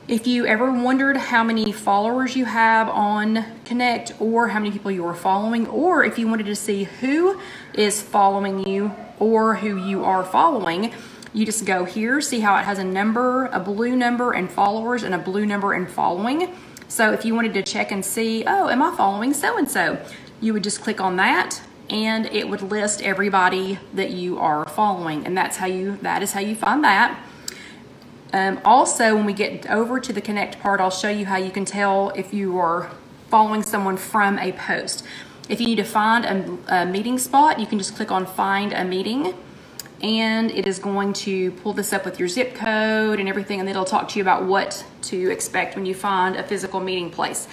If you ever wondered how many followers you have on Connect, or how many people you are following, or if you wanted to see who is following you or who you are following, you just go here, see how it has a number, a blue number and followers, and a blue number and following. So if you wanted to check and see, oh, am I following so-and-so? You would just click on that, and it would list everybody that you are following. And that is how you find that. Also, when we get over to the Connect part, I'll show you how you can tell if you are following someone from a post. If you need to find a meeting spot, you can just click on Find a Meeting, and it is going to pull this up with your zip code and everything, and it'll talk to you about what to expect when you find a physical meeting place.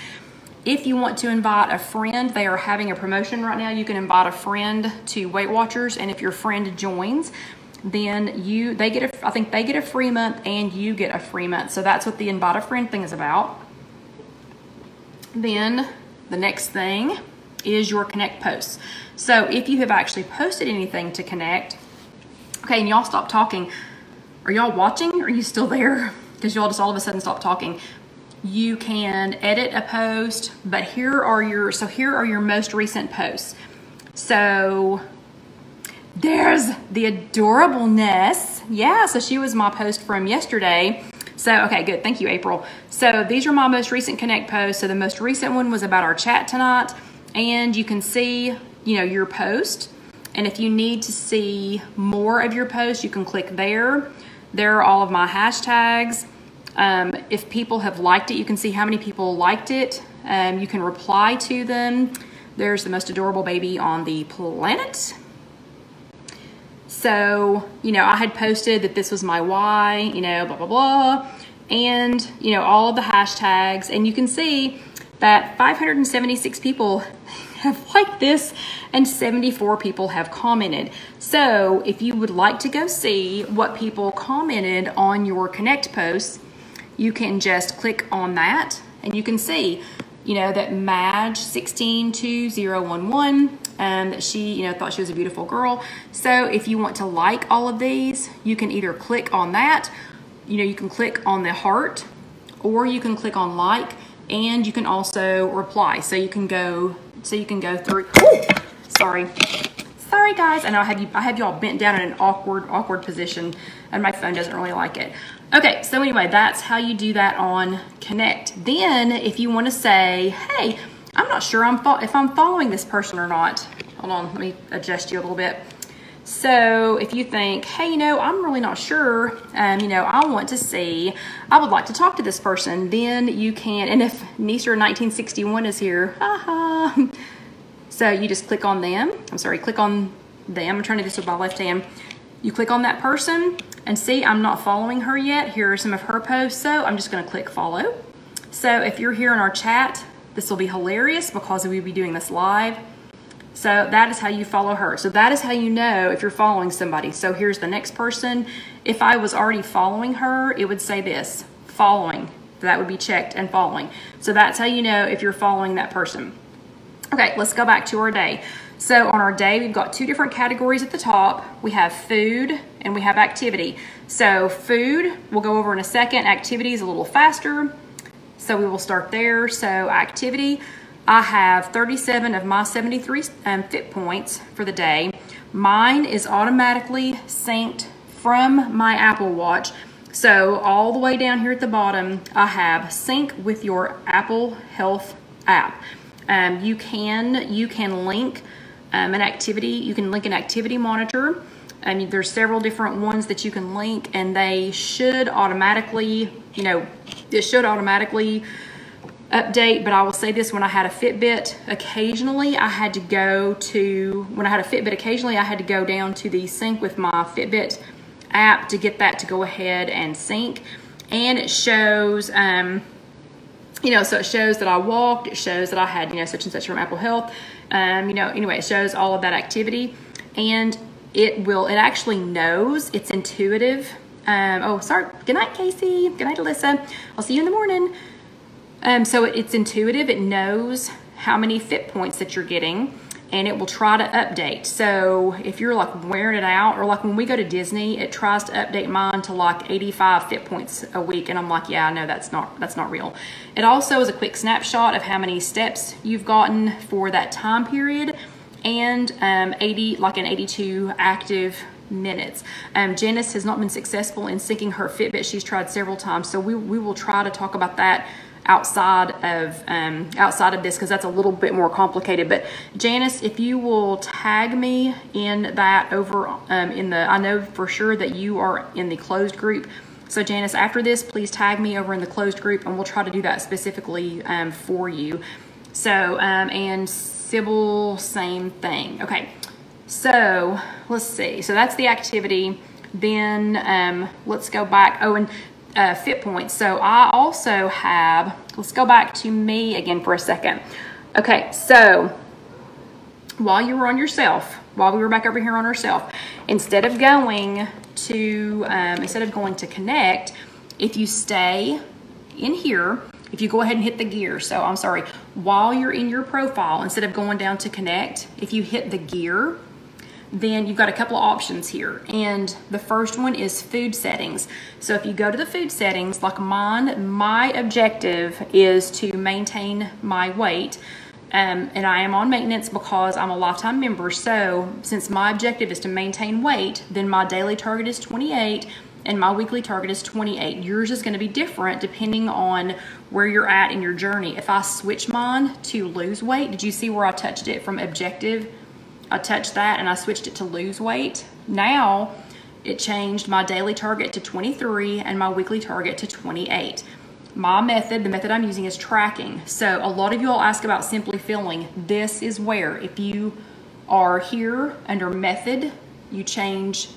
If you want to invite a friend, they are having a promotion right now. You can invite a friend to Weight Watchers, and if your friend joins, then I think they get a free month and you get a free month. So that's what the invite a friend thing is about. Then the next thing is your Connect posts. So if you have actually posted anything to Connect, Okay, and y'all stop talking. Are y'all watching? Are you still there? Because y'all just all of a sudden stop talking. You can edit a post, but here are your most recent posts. So there's the adorableness. Yeah, so she was my post from yesterday. So, okay, good. Thank you, April. So these are my most recent Connect posts. So the most recent one was about our chat tonight. And you can see, you know, your post. And if you need to see more of your posts, you can click there. There are all of my hashtags. If people have liked it, you can see how many people liked it. You can reply to them. There's the most adorable baby on the planet. So, you know, I had posted that this was my why, you know, blah, blah, blah. And, you know, all of the hashtags. And you can see that 576 people have liked this and 74 people have commented. So if you would like to go see what people commented on your Connect posts, you can just click on that and you can see, you know, that Madge162011, that she, you know, thought she was a beautiful girl. So if you want to like all of these, you can either click on that, you know, you can click on the heart, or you can click on like, and you can also reply. So you can go through. Ooh, sorry guys. I know I have y'all bent down in an awkward position, and my phone doesn't really like it. Okay, so anyway, that's how you do that on Connect. Then if you want to say, hey, I'm not sure if I'm following this person or not. Hold on, let me adjust you a little bit. So if you think, hey, you know, I'm really not sure, you know, I would like to talk to this person, then you can, and if Nisha1961 is here, haha. So you just click on them. Click on them. I'm trying to do this with my left hand. You click on that person and see, I'm not following her yet. Here are some of her posts. So I'm just going to click follow. So if you're here in our chat, this will be hilarious because we'll be doing this live. So that is how you follow her. So that is how you know if you're following somebody. So here's the next person. If I was already following her, it would say this, following. That would be checked and following. So that's how you know if you're following that person. Okay, let's go back to our day. So on our day, we've got two different categories at the top. We have food and we have activity. So food, we'll go over in a second. Activity is a little faster. So we will start there. So activity, I have 37 of my 73 fit points for the day. Mine is automatically synced from my Apple Watch. So all the way down here at the bottom, I have sync with your Apple Health app. You can link an activity. You can link an activity monitor. There's several different ones that you can link, and they should automatically, you know, it should automatically update. But I will say this: when I had a Fitbit, occasionally I had to go down to the sync with my Fitbit app to get that to go ahead and sync, and it shows. You know, so it shows that I walked, it shows that I had, you know, such and such from Apple Health. You know, anyway, it shows all of that activity, and it actually knows, it's intuitive. Oh, sorry. Good night, Casey. Good night, Alyssa. I'll see you in the morning. So it's intuitive. It knows how many fit points that you're getting, and it will try to update. So if you're like wearing it out, or like when we go to Disney, it tries to update mine to like 85 fit points a week. And I'm like, yeah, I know that's not real. It also is a quick snapshot of how many steps you've gotten for that time period, and 82 active minutes. Janice has not been successful in syncing her Fitbit. She's tried several times. So we will try to talk about that outside of this, because that's a little bit more complicated. But Janice, if you will tag me in that over I know for sure that you are in the closed group. So Janice, after this, please tag me over in the closed group, and we'll try to do that specifically for you. So and Sybil, same thing. Okay, so let's see. So that's the activity. Then let's go back. Oh, and fit points. So I also have, let's go back to me again for a second. Okay, so while you were on yourself, while we were back over here on ourself, instead of going to Connect, if you stay in here, if you go ahead and hit the gear, so I'm sorry, while you're in your profile, instead of going down to Connect, if you hit the gear, then you've got a couple of options here. And the first one is food settings. So if you go to the food settings, like mine, my objective is to maintain my weight. And I am on maintenance because I'm a lifetime member. So since my objective is to maintain weight, then my daily target is 28 and my weekly target is 28. Yours is going to be different depending on where you're at in your journey. If I switch mine to lose weight, did you see where I touched it from objective? I touched that and I switched it to lose weight. Now it changed my daily target to 23 and my weekly target to 28. My method, the method I'm using, is tracking. So a lot of you all ask about Simply Filling. This is where, if you are here under method, you change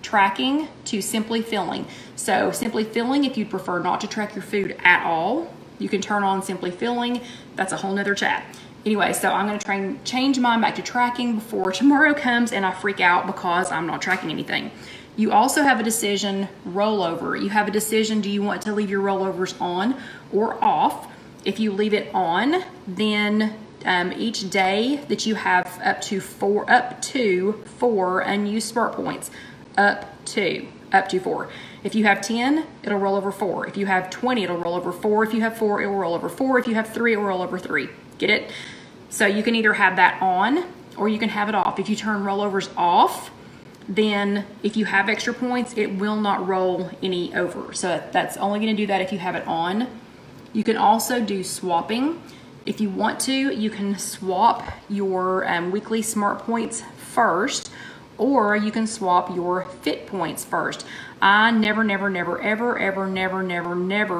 tracking to Simply Filling. So Simply Filling, if you'd prefer not to track your food at all, you can turn on Simply Filling. That's a whole nother chat. Anyway, so I'm going to try and change mine back to tracking before tomorrow comes and I freak out because I'm not tracking anything. You also have a decision rollover. You have a decision, do you want to leave your rollovers on or off? If you leave it on, then each day that you have up to four unused smart points, up to 4. If you have 10, it'll roll over 4. If you have 20, it'll roll over 4. If you have 4, it will roll over 4. If you have 3, it will roll over 3. Get it? So you can either have that on or you can have it off. If you turn rollovers off, then if you have extra points, it will not roll any over. So that's only going to do that if you have it on. You can also do swapping. If you want to, you can swap your weekly smart points first, or you can swap your fit points first. I never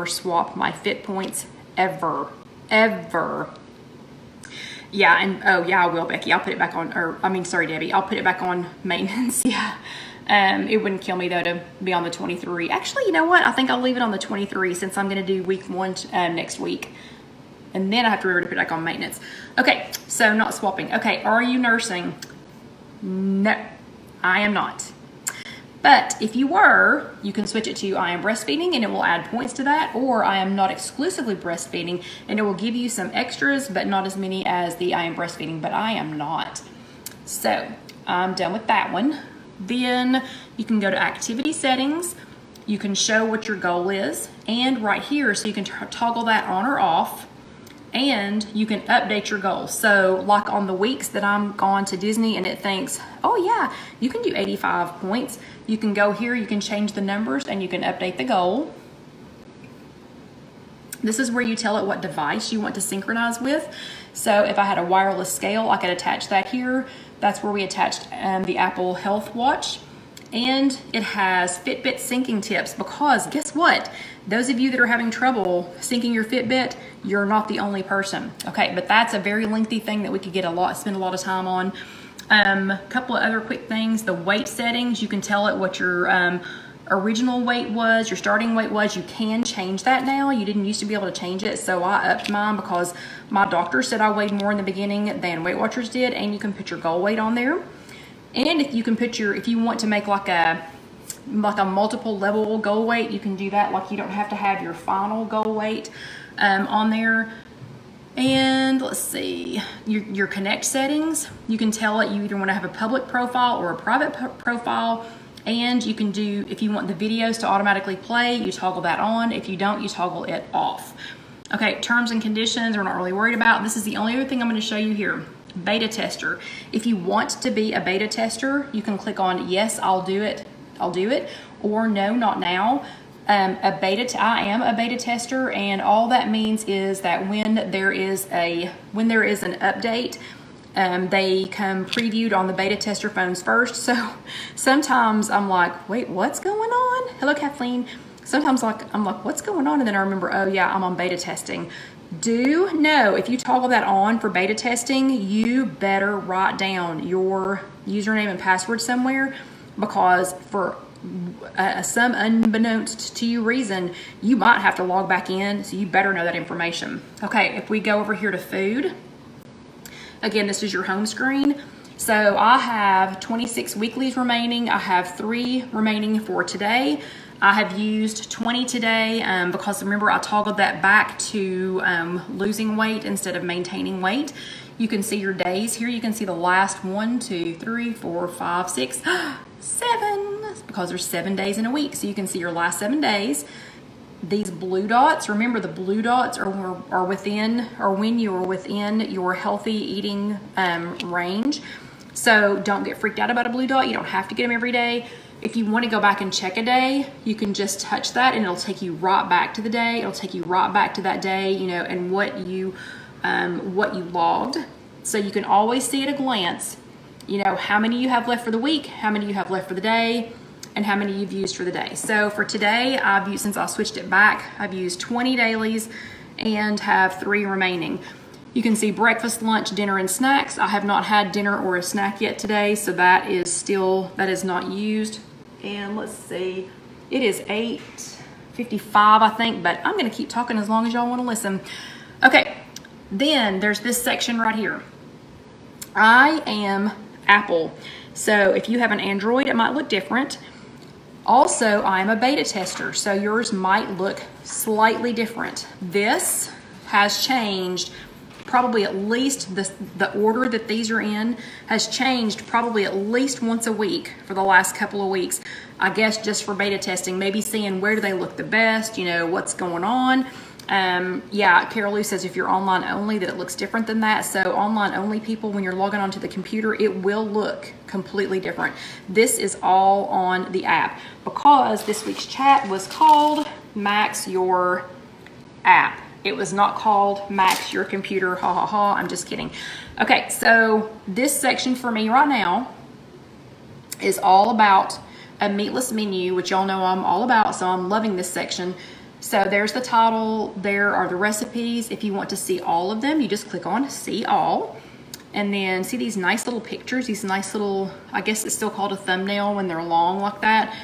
swap my fit points ever. Yeah, and oh yeah, I will, Becky. I'll put it back on, sorry, Debbie. I'll put it back on maintenance. Yeah. It wouldn't kill me though to be on the 23. Actually, you know what? I think I'll leave it on the 23 since I'm going to do week 1 next week. And then I have to remember to put it back on maintenance. Okay, so not swapping. Okay, are you nursing? No, I am not. But if you were, you can switch it to I am breastfeeding and it will add points to that, or I am not exclusively breastfeeding and it will give you some extras, but not as many as the I am breastfeeding, but I am not. So I'm done with that one. Then you can go to activity settings. You can show what your goal is, and right here, so you can toggle that on or off, and you can update your goals. So like on the weeks that I'm gone to Disney and it thinks, oh yeah, you can do 85 points. You can go here, you can change the numbers and you can update the goal. This is where you tell it what device you want to synchronize with. So if I had a wireless scale, I could attach that here. That's where we attached the Apple Health Watch. And it has Fitbit syncing tips, because guess what? Those of you that are having trouble syncing your Fitbit, you're not the only person. Okay, but that's a very lengthy thing that we could spend a lot of time on. A couple of other quick things. The weight settings, you can tell it what your original weight was, your starting weight was. You can change that now. You didn't used to be able to change it, so I upped mine because my doctor said I weighed more in the beginning than Weight Watchers did, and you can put your goal weight on there. And if you can put if you want to make like a multiple level goal weight, you can do that. Like you don't have to have your final goal weight on there. And let's see, your connect settings, you can tell it you either want to have a public profile or a private profile. And you can do, if you want the videos to automatically play, you toggle that on. If you don't, you toggle it off. Okay, terms and conditions we're not really worried about. This is the only other thing I'm going to show you here. Beta tester. If you want to be a beta tester, you can click on yes, I'll do it, or no, not now. I am a beta tester, and all that means is that when there is an update, they come previewed on the beta tester phones first. So sometimes I'm like, wait, what's going on? Hello, Kathleen. Sometimes I'm like, what's going on? And then I remember, oh yeah, I'm on beta testing. Do know, if you toggle that on for beta testing, you better write down your username and password somewhere, because for some unbeknownst to you reason, you might have to log back in, so you better know that information. Okay, if we go over here to food, again, this is your home screen. So I have 26 weeklies remaining. I have 3 remaining for today. I have used 20 today because remember I toggled that back to losing weight instead of maintaining weight. You can see your days here. You can see the last 1, 2, 3, 4, 5, 6, 7, because there's 7 days in a week. So you can see your last 7 days. These blue dots, remember the blue dots are within, or when you are within your healthy eating range. So don't get freaked out about a blue dot. You don't have to get them every day. If you want to go back and check a day, you can just touch that and it'll take you right back to the day. It'll take you right back to that day, you know, and what you logged. So you can always see at a glance, you know, how many you have left for the week, how many you have left for the day, and how many you've used for the day. So for today, I've used, since I switched it back, I've used 20 dailies and have 3 remaining. You can see breakfast, lunch, dinner, and snacks. I have not had dinner or a snack yet today, so that is not used. And let's see, it is 8:55, I think, but I'm gonna keep talking as long as y'all wanna listen. Okay, then there's this section right here. I am Apple. So if you have an Android, it might look different. Also, I'm a beta tester, so yours might look slightly different. This has changed probably at least, the order that these are in has changed probably at least once a week for the last couple of weeks. I guess just for beta testing, maybe seeing where do they look the best, you know, what's going on. Yeah, Carol Lou says if you're online only that it looks different than that. So online only people, when you're logging onto the computer, it will look completely different. This is all on the app because this week's chat was called Max Your App. It was not called Max Your Computer, ha ha ha, I'm just kidding. Okay, so this section for me right now is all about a meatless menu, which y'all know I'm all about, so I'm loving this section. So there's the title, there are the recipes. If you want to see all of them, you just click on See All. And then see these nice little pictures, these nice little, I guess it's still called a thumbnail when they're long like that.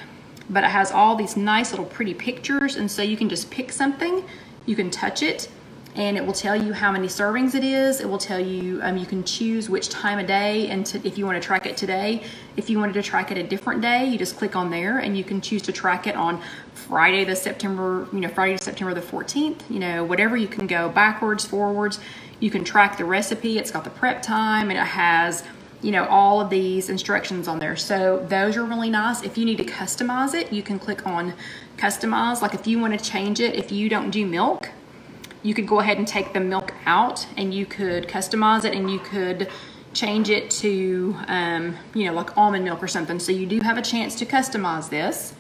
But it has all these nice little pretty pictures, and so you can just pick something, you can touch it, and it will tell you how many servings it is. It will tell you, you can choose which time of day, and if you want to track it today. If you wanted to track it a different day, you just click on there, and you can choose to track it on Friday to September the 14th, you know, whatever. You can go backwards, forwards. You can track the recipe. It's got the prep time, and it has, you know, all of these instructions on there. So those are really nice. If you need to customize it, you can click on Customize. Like if you want to change it, if you don't do milk, you could go ahead and take the milk out and you could customize it, and you could change it to, you know, like almond milk or something. So you do have a chance to customize this.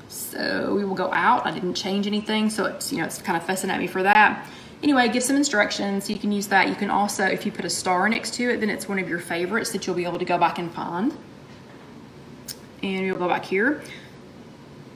So we will go out. I didn't change anything, so it's, you know, it's kind of fussing at me for that. Anyway, give some instructions. You can use that. You can also, if you put a star next to it, then it's one of your favorites that you'll be able to go back and find. And you'll go back here.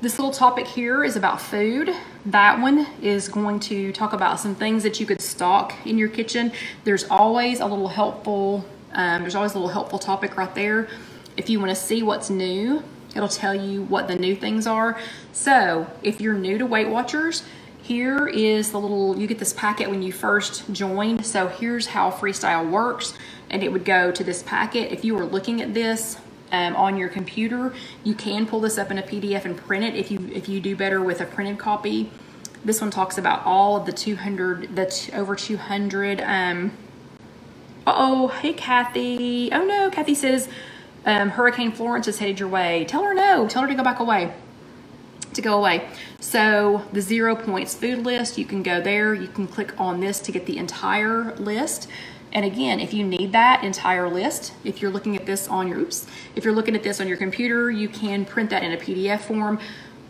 This little topic here is about food. That one is going to talk about some things that you could stock in your kitchen. There's always a little helpful, topic right there. If you want to see what's new, it'll tell you what the new things are. So if you're new to Weight Watchers, here is the little, you get this packet when you first joined. So here's how Freestyle works, and it would go to this packet. If you were looking at this on your computer, you can pull this up in a PDF and print it if you do better with a printed copy. This one talks about all of the over 200. Uh-oh, hey Kathy. Oh no, Kathy says Hurricane Florence is headed your way. Tell her no, tell her to go back away. So the 0 points food list, you can go there, you can click on this to get the entire list. And again, if you need that entire list, if you're looking at this on your, if you're looking at this on your computer, you can print that in a PDF form.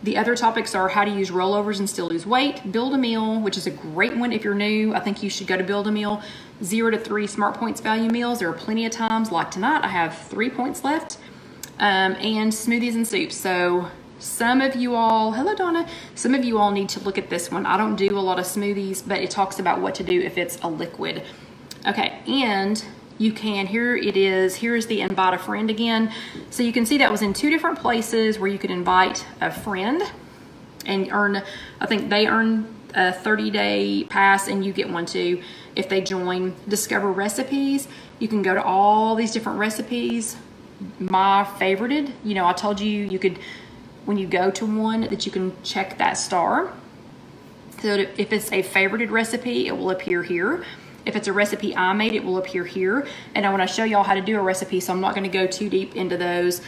The other topics are how to use rollovers and still lose weight, build a meal, which is a great one if you're new. I think you should go to build a meal. 0 to 3 smart points value meals. There are plenty of times, like tonight, I have 3 points left. And smoothies and soups. So some of you all, hello Donna, some of you all need to look at this one. I don't do a lot of smoothies, but it talks about what to do if it's a liquid. Okay, and you can, here it is, here's the invite a friend again. So you can see that was in 2 different places where you could invite a friend and earn, I think they earn a 30-day pass, and you get one too if they join. Discover recipes. You can go to all these different recipes. My favorited, you know, I told you, you could, when you go to one, that you can check that star. So if it's a favorited recipe, it will appear here. If it's a recipe I made, it will appear here. And I want to show y'all how to do a recipe, so I'm not going to go too deep into those.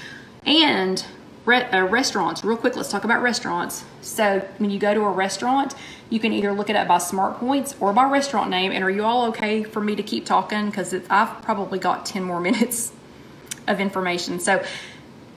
And restaurants, real quick, let's talk about restaurants. So when you go to a restaurant, you can either look it up by smart points or by restaurant name. And are you all okay for me to keep talking? Because I've probably got 10 more minutes of information. So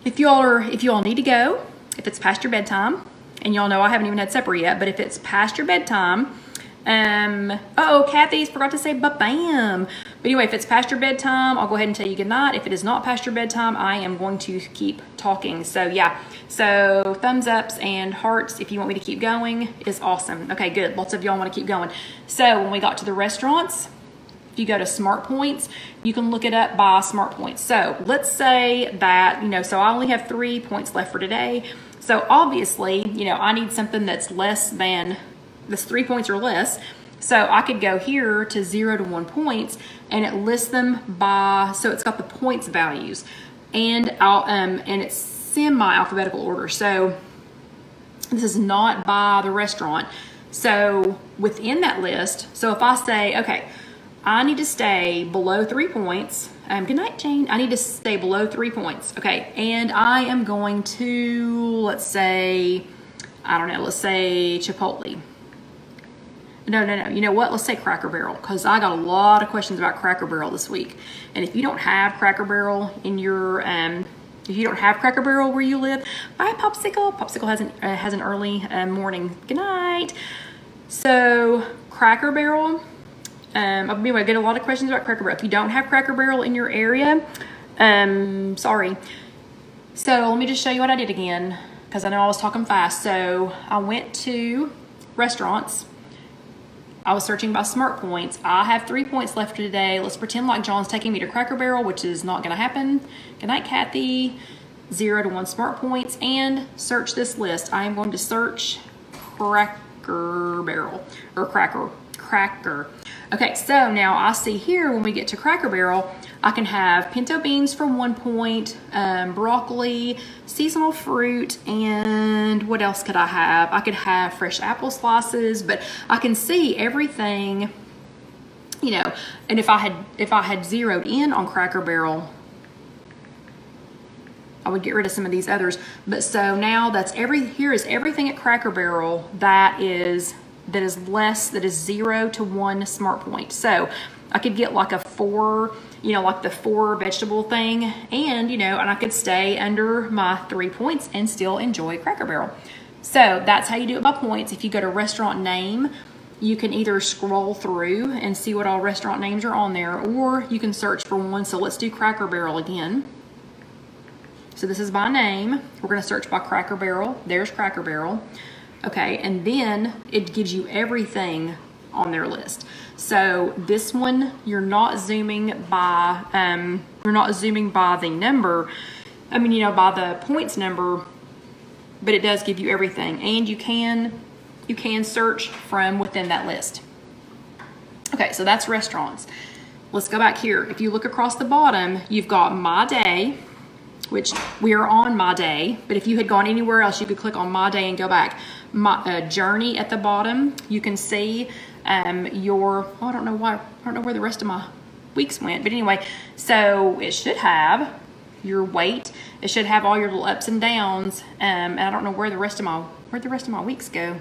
if you all need to go, if it's past your bedtime, and y'all know I haven't even had supper yet, but if it's past your bedtime, Kathy's forgot to say ba-bam. But anyway, if it's past your bedtime, I'll go ahead and tell you goodnight. If it is not past your bedtime, I am going to keep talking. So yeah, so thumbs ups and hearts if you want me to keep going is awesome. Okay, good. Lots of y'all want to keep going. So when we got to the restaurants, if you go to smart points, you can look it up by smart points. So let's say that, so I only have 3 points left for today. So obviously, I need something that's less than this 3 points or less. So I could go here to 0 to 1 points, and it lists them by, so it's got the points values, and it's semi-alphabetical order. So this is not by the restaurant. So within that list, so if I say, okay, I need to stay below 3 points. Good night, Jane. I need to stay below 3 points. Okay, and I am going to, let's say, let's say Chipotle. No. You know what? Let's say Cracker Barrel, because I got a lot of questions about Cracker Barrel this week. And if you don't have Cracker Barrel in your, if you don't have Cracker Barrel where you live, bye, Popsicle. Popsicle has an early morning. Good night. So Cracker Barrel. Anyway, I get a lot of questions about Cracker Barrel. If you don't have Cracker Barrel in your area, sorry. So let me just show you what I did again, because I know I was talking fast. So I went to restaurants. I was searching by smart points. I have 3 points left for today. Let's pretend like John's taking me to Cracker Barrel, which is not going to happen. Good night, Kathy. 0 to 1 smart points, and search this list. I am going to search Cracker Barrel, or Cracker. Okay, so now I see here when we get to Cracker Barrel, I can have pinto beans for 1 point, broccoli, seasonal fruit, and what else could I have? I could have fresh apple slices, but I can see everything, and if I had zeroed in on Cracker Barrel, I would get rid of some of these others. But so now here is everything at Cracker Barrel that is 0 to 1 smart point. So I could get like a 4, like the 4 vegetable thing, and and I could stay under my 3 points and still enjoy Cracker Barrel. So that's how you do it by points. If you go to restaurant name, you can either scroll through and see what all restaurant names are on there, or you can search for one. So let's do Cracker Barrel again. So this is by name. We're going to search by Cracker Barrel. There's Cracker Barrel. Okay, and then it gives you everything on their list. So this one, you're not zooming by the number. By the points number, but it does give you everything, and you can search from within that list. Okay, so that's restaurants. Let's go back here. If you look across the bottom, you've got My Day, which we are on My Day, but if you had gone anywhere else, you could click on My Day and go back. My Journey at the bottom, you can see I don't know where the rest of my weeks went, but anyway, so it should have your weight, it should have all your little ups and downs, and I don't know where'd the rest of my weeks go.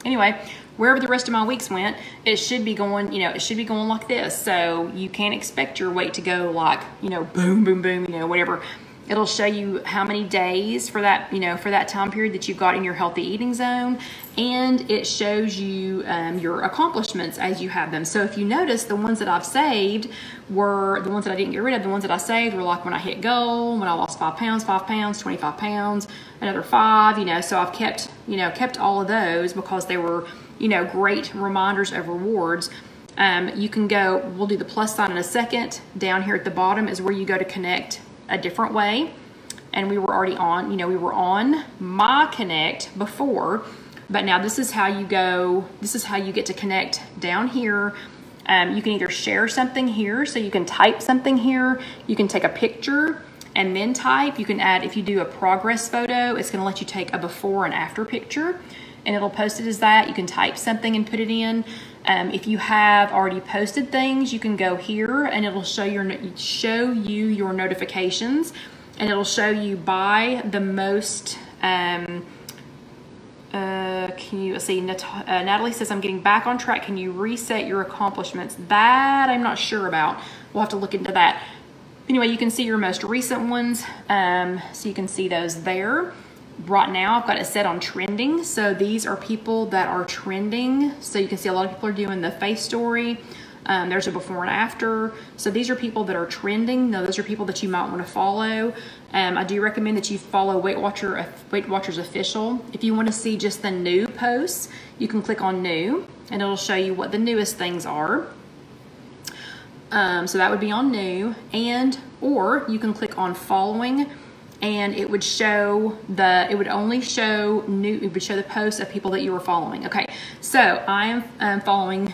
Anyway, wherever the rest of my weeks went, it should be going, it should be going like this. So you can't expect your weight to go like, boom, boom, boom, whatever. It'll show you how many days for that, for that time period that you've got in your healthy eating zone. And it shows you your accomplishments as you have them. So if you notice, the ones that I've saved were the ones that I didn't get rid of. The ones that I saved were like when I hit goal, when I lost 5 pounds, 25 pounds, another 5, so I've kept all of those because they were, great reminders of rewards. You can go, we'll do the plus sign in a second. Down here at the bottom is where you go to connect a different way. And we were already on, we were on My Connect before, but now this is how you go, this is how you get to connect down here. You can either share something here, so you can type something here, you can take a picture and then type. You can add, if you do a progress photo, it's gonna let you take a before and after picture, and it'll post it as that. You can type something and put it in. If you have already posted things, you can go here and it'll show you your notifications, and it'll show you by the most. Let's see, Natalie says, I'm getting back on track. Can you reset your accomplishments? That I'm not sure about. We'll have to look into that. Anyway, you can see your most recent ones. So you can see those there. Right now, I've got it set on trending. So these are people that are trending. So you can see a lot of people are doing the face story. There's a before and after. So these are people that are trending. Now, those are people that you might want to follow. I do recommend that you follow Weight Watchers Official. If you want to see just the new posts, you can click on new and it'll show you what the newest things are. So that would be on new, or you can click on following, and it would show it would show the posts of people that you were following. Okay, so I am following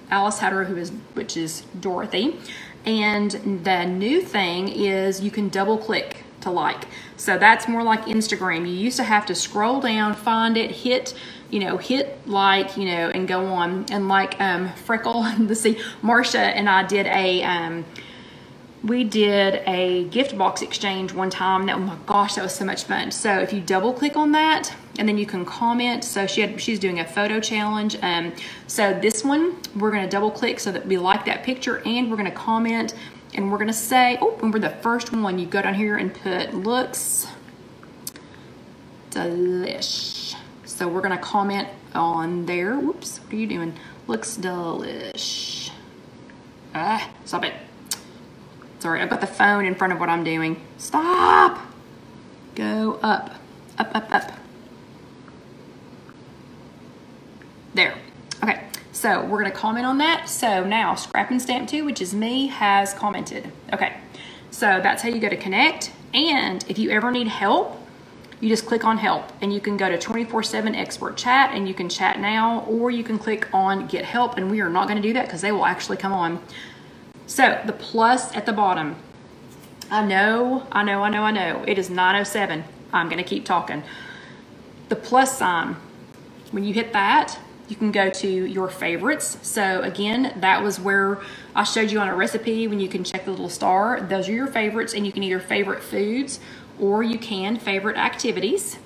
Alice Hatter, which is Dorothy, and the new thing is you can double click to like. So that's more like Instagram. You used to have to scroll down, find it, hit like, and go on. And like Freckle, let's see, Marcia and I did we did a gift box exchange one time. Oh my gosh, that was so much fun. So if you double click on that, and then you can comment. So she's doing a photo challenge. So this one, we're gonna double click so that we like that picture, and we're gonna comment, and we're gonna say, remember the first one, you go down here and put looks delish. So we're gonna comment on there. Whoops, what are you doing? Looks delish. Stop it. Sorry, I've got the phone in front of what I'm doing. Stop. Go up, up, up, up. There. Okay, so we're gonna comment on that. So now Scrap and Stamp 2, which is me, has commented. Okay, so that's how you go to connect. And if you ever need help, you just click on help, and you can go to 24/7 expert chat, and you can chat now, or you can click on get help, and we are not gonna do that because they will actually come on. So the plus at the bottom, I know. It is 9:07. I'm gonna keep talking. The plus sign, when you hit that, you can go to your favorites. So again, that was where I showed you on a recipe when you can check the little star. Those are your favorites, and you can either favorite foods or you can favorite activities.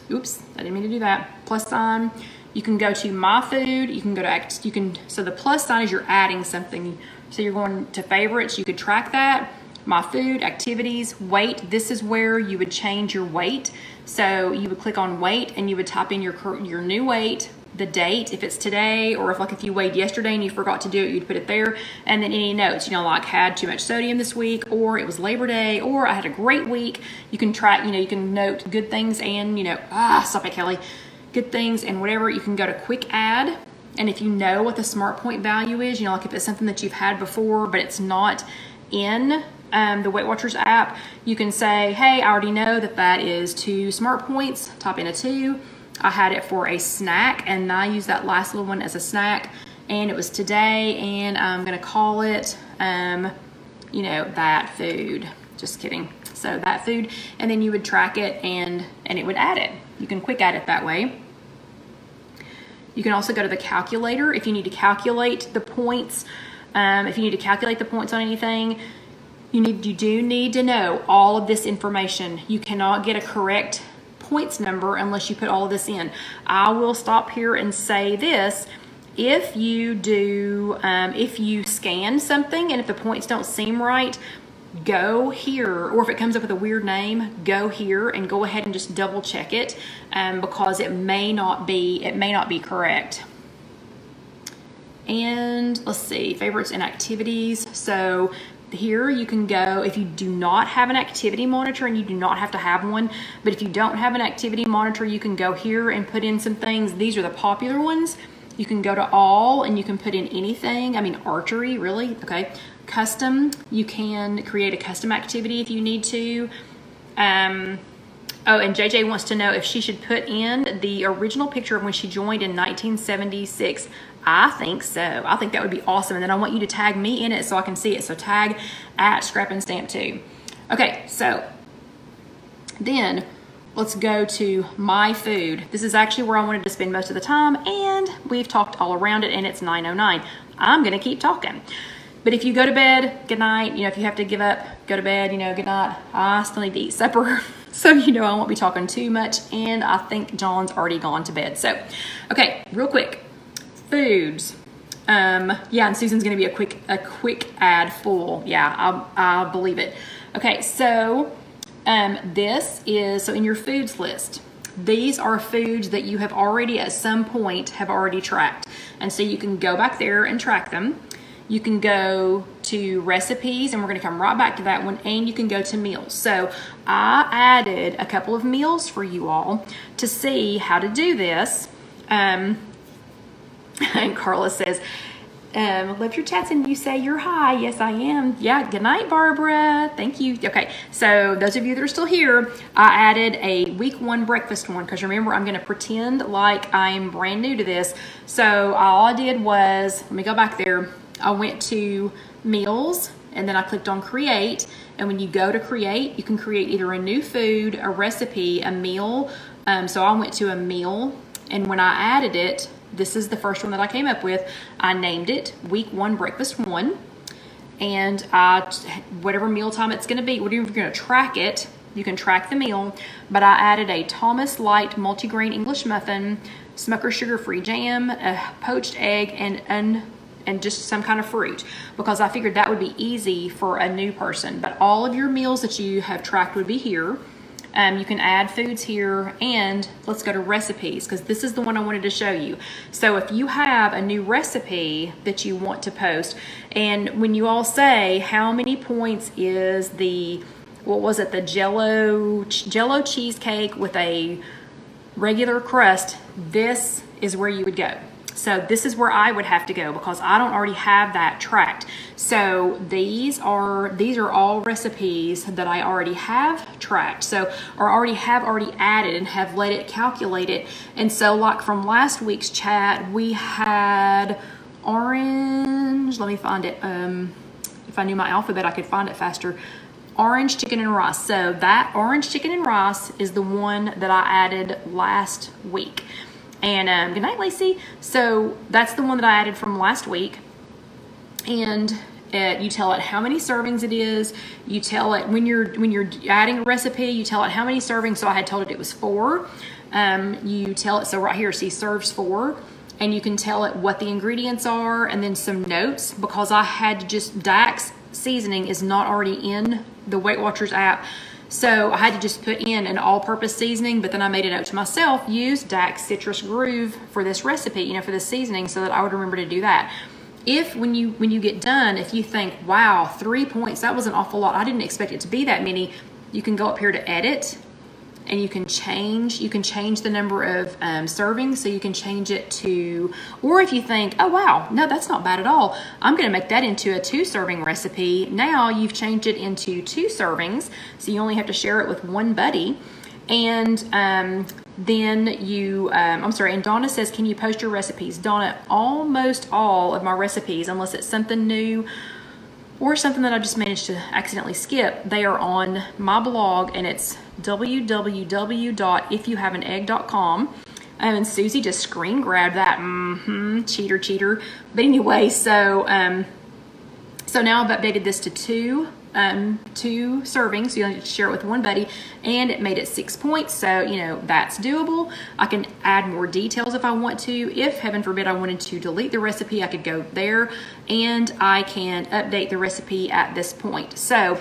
Oops, I didn't mean to do that. Plus sign. You can go to my food. You can go to so the plus sign is you're adding something. So you're going to favorites. You could track that. My food, activities, weight. This is where you would change your weight. So you would click on weight, and you would type in your new weight, the date, if it's today, or if you weighed yesterday and you forgot to do it, you'd put it there. And then any notes, like had too much sodium this week, or it was Labor Day, or I had a great week. You can try, you can note good things and, stop it, Kelly. Good things and whatever. You can go to quick add, and if you know what the smart point value is, like if it's something that you've had before but it's not in the Weight Watchers app, you can say, hey, I already know that is 2 smart points. Type in a 2. I had it for a snack, and I used that last little one as a snack, and it was today, and I'm gonna call it that food. Just kidding. So that food, and then you would track it, and it would add it. You can quick add it that way. You can also go to the calculator if you need to calculate the points. If you need to calculate the points on anything, you do need to know all of this information. You cannot get a correct points number unless you put all of this in. I will stop here and say this. If you scan something and if the points don't seem right, go here, or if it comes up with a weird name, go here and go ahead and just double check it, because it may not be correct. And let's see, favorites and activities. So here you can go, if you do not have an activity monitor, and you do not have to have one, but if you don't have an activity monitor, you can go here and put in some things. These are the popular ones. You can go to all, and you can put in anything. I mean, archery, really? Okay. Custom, you can create a custom activity if you need to. Oh, and JJ wants to know if she should put in the original picture of when she joined in 1976. I think so. I think that would be awesome. And then I want you to tag me in it so I can see it. So tag at Scrap and Stamp 2. Okay, so then let's go to my food. This is actually where I wanted to spend most of the time, and we've talked all around it, and it's 9:09. I'm gonna keep talking. But if you go to bed, good night. You know, if you have to give up, go to bed, you know, good night. I still need to eat supper. So, you know, I won't be talking too much, and I think John's already gone to bed. So, okay, real quick, foods. Yeah, and Susan's gonna be a quick ad full. Yeah, I believe it. Okay, so this is, so in your foods list, these are foods that you have already at some point have already tracked. And so you can go back there and track them. You can go to recipes, and we're gonna come right back to that one, and you can go to meals. So I added a couple of meals for you all to see how to do this. And Carla says, love your chats, and you say you're high. Yes, I am. Yeah, good night, Barbara. Thank you. Okay, so those of you that are still here, I added a week 1 breakfast one, because remember, I'm gonna pretend like I'm brand new to this. So all I did was, let me go back there. I went to meals, and then I clicked on create. And when you go to create, you can create either a new food, a recipe, a meal. So I went to a meal, and when I added it, this is the first one that I came up with. I named it week 1 breakfast 1, and whatever meal time it's gonna be, whatever you're gonna track it, you can track the meal. But I added a Thomas Light multigrain English muffin, Smucker sugar-free jam, a poached egg, and just some kind of fruit, because I figured that would be easy for a new person. But all of your meals that you have tracked would be here. You can add foods here, and let's go to recipes, because this is the one I wanted to show you. So if you have a new recipe that you want to post, and when you all say how many points is the, what was it, the Jello cheesecake with a regular crust, this is where you would go. So this is where I would have to go, because I don't already have that tracked. So these are all recipes that I already have tracked. So, or already added and have let it calculate it. And so like from last week's chat, we had orange, let me find it. If I knew my alphabet, I could find it faster. Orange chicken and rice. So that orange chicken and rice is the one that I added last week. And good night, Lacey. So that's the one that I added from last week. And you tell it how many servings it is. You tell it when you're adding a recipe, you tell it how many servings. So I had told it was 4. You tell it, so right here, see, serves 4. And you can tell it what the ingredients are, and then some notes, because I had to just, Dax seasoning is not already in the Weight Watchers app. So I had to just put in an all-purpose seasoning, but then I made a note to myself, use Dax Citrus Groove for this recipe, you know, for this seasoning, so that I would remember to do that. If when you get done, if you think, wow, 3 points, that was an awful lot, I didn't expect it to be that many, you can go up here to edit, and you can change the number of servings. So you can change it to, or if you think, oh wow, no, that's not bad at all, I'm gonna make that into a 2-serving recipe. Now you've changed it into 2 servings, so you only have to share it with 1 buddy. And then you, I'm sorry, and Donna says, can you post your recipes? Donna, almost all of my recipes, unless it's something new or something that I just managed to accidentally skip, they are on my blog, and it's www.IfYouHaveAnEgg.com. And Susie just screen grabbed that. Cheater. But anyway, so so now I've updated this to 2 servings. So you have to share it with 1 buddy, and it made it 6 points. So, you know, that's doable. I can add more details if I want to. If, heaven forbid, I wanted to delete the recipe, I could go there, and I can update the recipe at this point. So,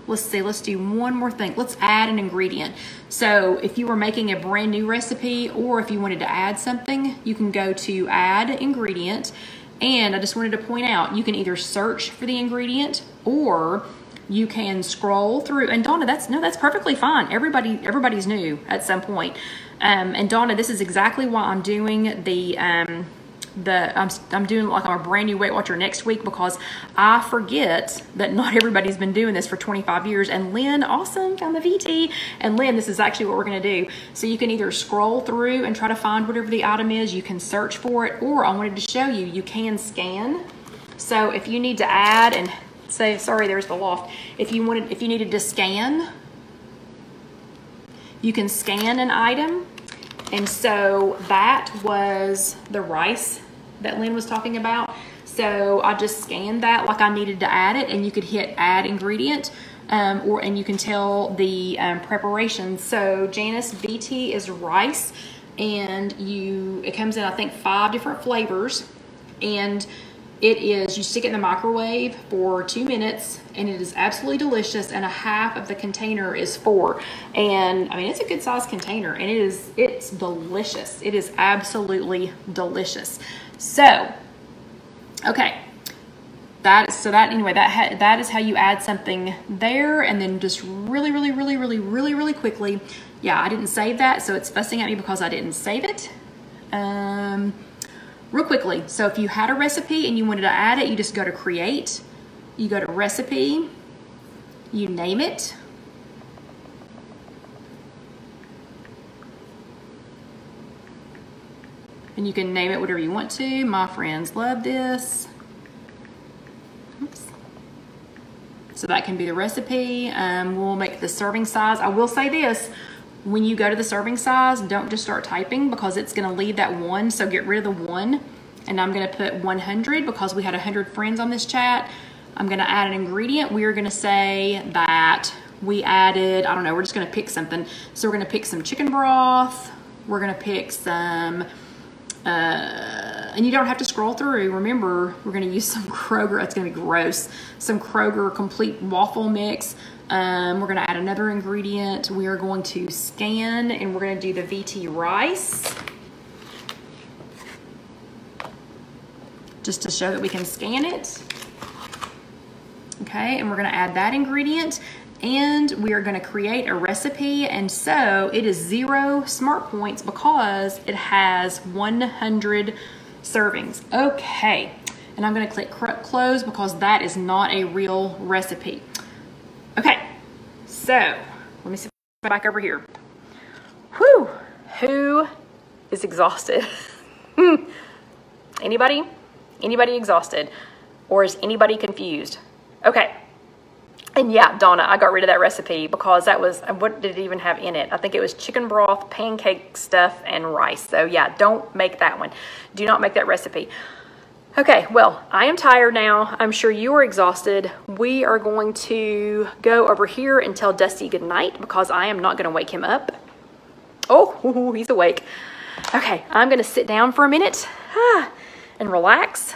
let's see, let's do one more thing. Let's add an ingredient. So if you were making a brand new recipe, or if you wanted to add something, you can go to add ingredient. And I just wanted to point out, you can either search for the ingredient, or you can scroll through. And Donna, that's perfectly fine. Everybody's new at some point. And Donna, this is exactly why I'm doing the I'm doing like I'm a brand new Weight Watcher next week, because I forget that not everybody's been doing this for 25 years. And Lynn, awesome, found the VT. And Lynn, this is actually what we're gonna do. So you can either scroll through and try to find whatever the item is, you can search for it, or I wanted to show you, you can scan. So if you need to add, and say, sorry, there's the loft. If you needed to scan you can scan an item. And so that was the rice that Lynn was talking about. So I just scanned that like I needed to add it, and you could hit add ingredient, and you can tell the preparation. So Janice, VT is rice, and it comes in I think 5 different flavors, and you stick it in the microwave for 2 minutes, and it is absolutely delicious, and a half of the container is 4. And I mean, it's a good sized container, and it's delicious. It is absolutely delicious. So, okay. That is how you add something there. And then just really quickly. Yeah, I didn't save that, so it's fussing at me because I didn't save it. Real quickly, so if you had a recipe and you wanted to add it, you just go to create, you go to recipe, you name it, and you can name it whatever you want to. My friends love this. Oops. So that can be the recipe. We'll make the serving size. I will say this. When you go to the serving size, don't just start typing because it's going to leave that 1. So get rid of the 1. And I'm going to put 100 because we had 100 friends on this chat. I'm going to add an ingredient. We are going to say that we added, I don't know, we're just going to pick something. So we're going to pick some chicken broth. We're going to pick some, and you don't have to scroll through. Remember, we're going to use some Kroger. It's going to be gross. Some Kroger complete waffle mix. We're going to add another ingredient. We are going to scan, and we're going to do the VT rice. Just to show that we can scan it. Okay, and we're going to add that ingredient, and we are going to create a recipe. And so it is 0 smart points because it has 100 servings. Okay, and I'm going to click close because that is not a real recipe. Okay, so let me see if I can back over here. Whew, who is exhausted? Anybody? Anybody exhausted? Or is anybody confused? Okay. And yeah, Donna, I got rid of that recipe because that was, what did it even have in it? I think it was chicken broth, pancake stuff, and rice. So yeah, don't make that one. Do not make that recipe. Okay, well, I am tired now. I'm sure you are exhausted. We are going to go over here and tell Dusty goodnight because I am not going to wake him up. Oh, he's awake. Okay, I'm going to sit down for a minute and relax.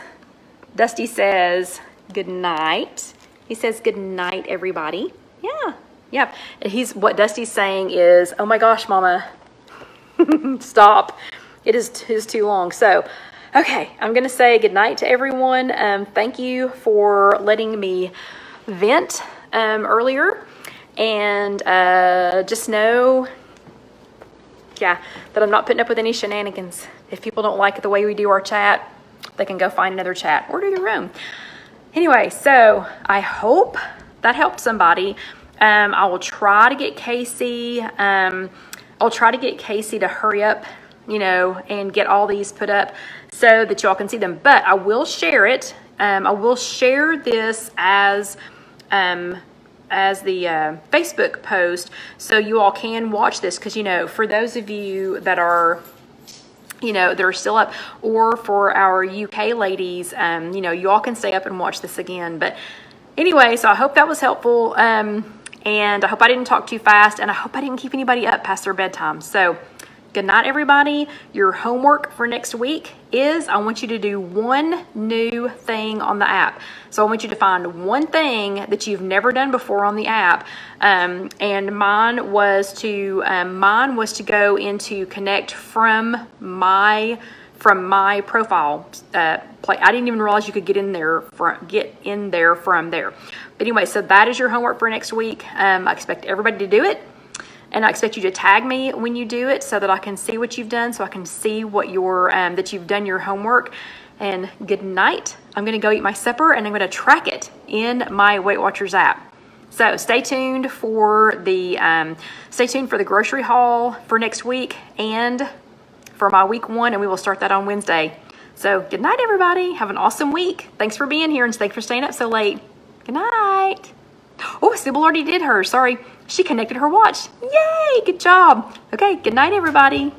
Dusty says goodnight. He says goodnight, everybody. Yeah. What Dusty's saying is, oh my gosh, Mama, stop. It is too long. So, okay, I'm going to say goodnight to everyone. Thank you for letting me vent earlier. And just know, that I'm not putting up with any shenanigans. If people don't like the way we do our chat, they can go find another chat or do their own. Anyway, so I hope that helped somebody. I will try to get Casey. I'll try to get Casey to hurry up, and get all these put up so that y'all can see them. But I will share it. I will share this as the Facebook post so you all can watch this because, for those of you that are that are still up, or for our UK ladies, you all can stay up and watch this again. But anyway, so I hope that was helpful, and I hope I didn't talk too fast, and I hope I didn't keep anybody up past their bedtime. So good night, everybody. Your homework for next week is I want you to do one new thing on the app. So I want you to find one thing that you've never done before on the app. And mine was to go into connect from my profile. I didn't even realize you could get in there from there. But anyway, so that is your homework for next week. I expect everybody to do it. And I expect you to tag me when you do it so that I can see what you've done, so I can see what that you've done your homework. And good night. I'm going to go eat my supper, and I'm going to track it in my Weight Watchers app. So stay tuned for the grocery haul for next week and for my week 1, and we will start that on Wednesday. So good night, everybody. Have an awesome week. Thanks for being here, and thanks for staying up so late. Good night. Oh, Sybil already did hers. Sorry. She connected her watch. Yay! Good job. Okay, good night, everybody.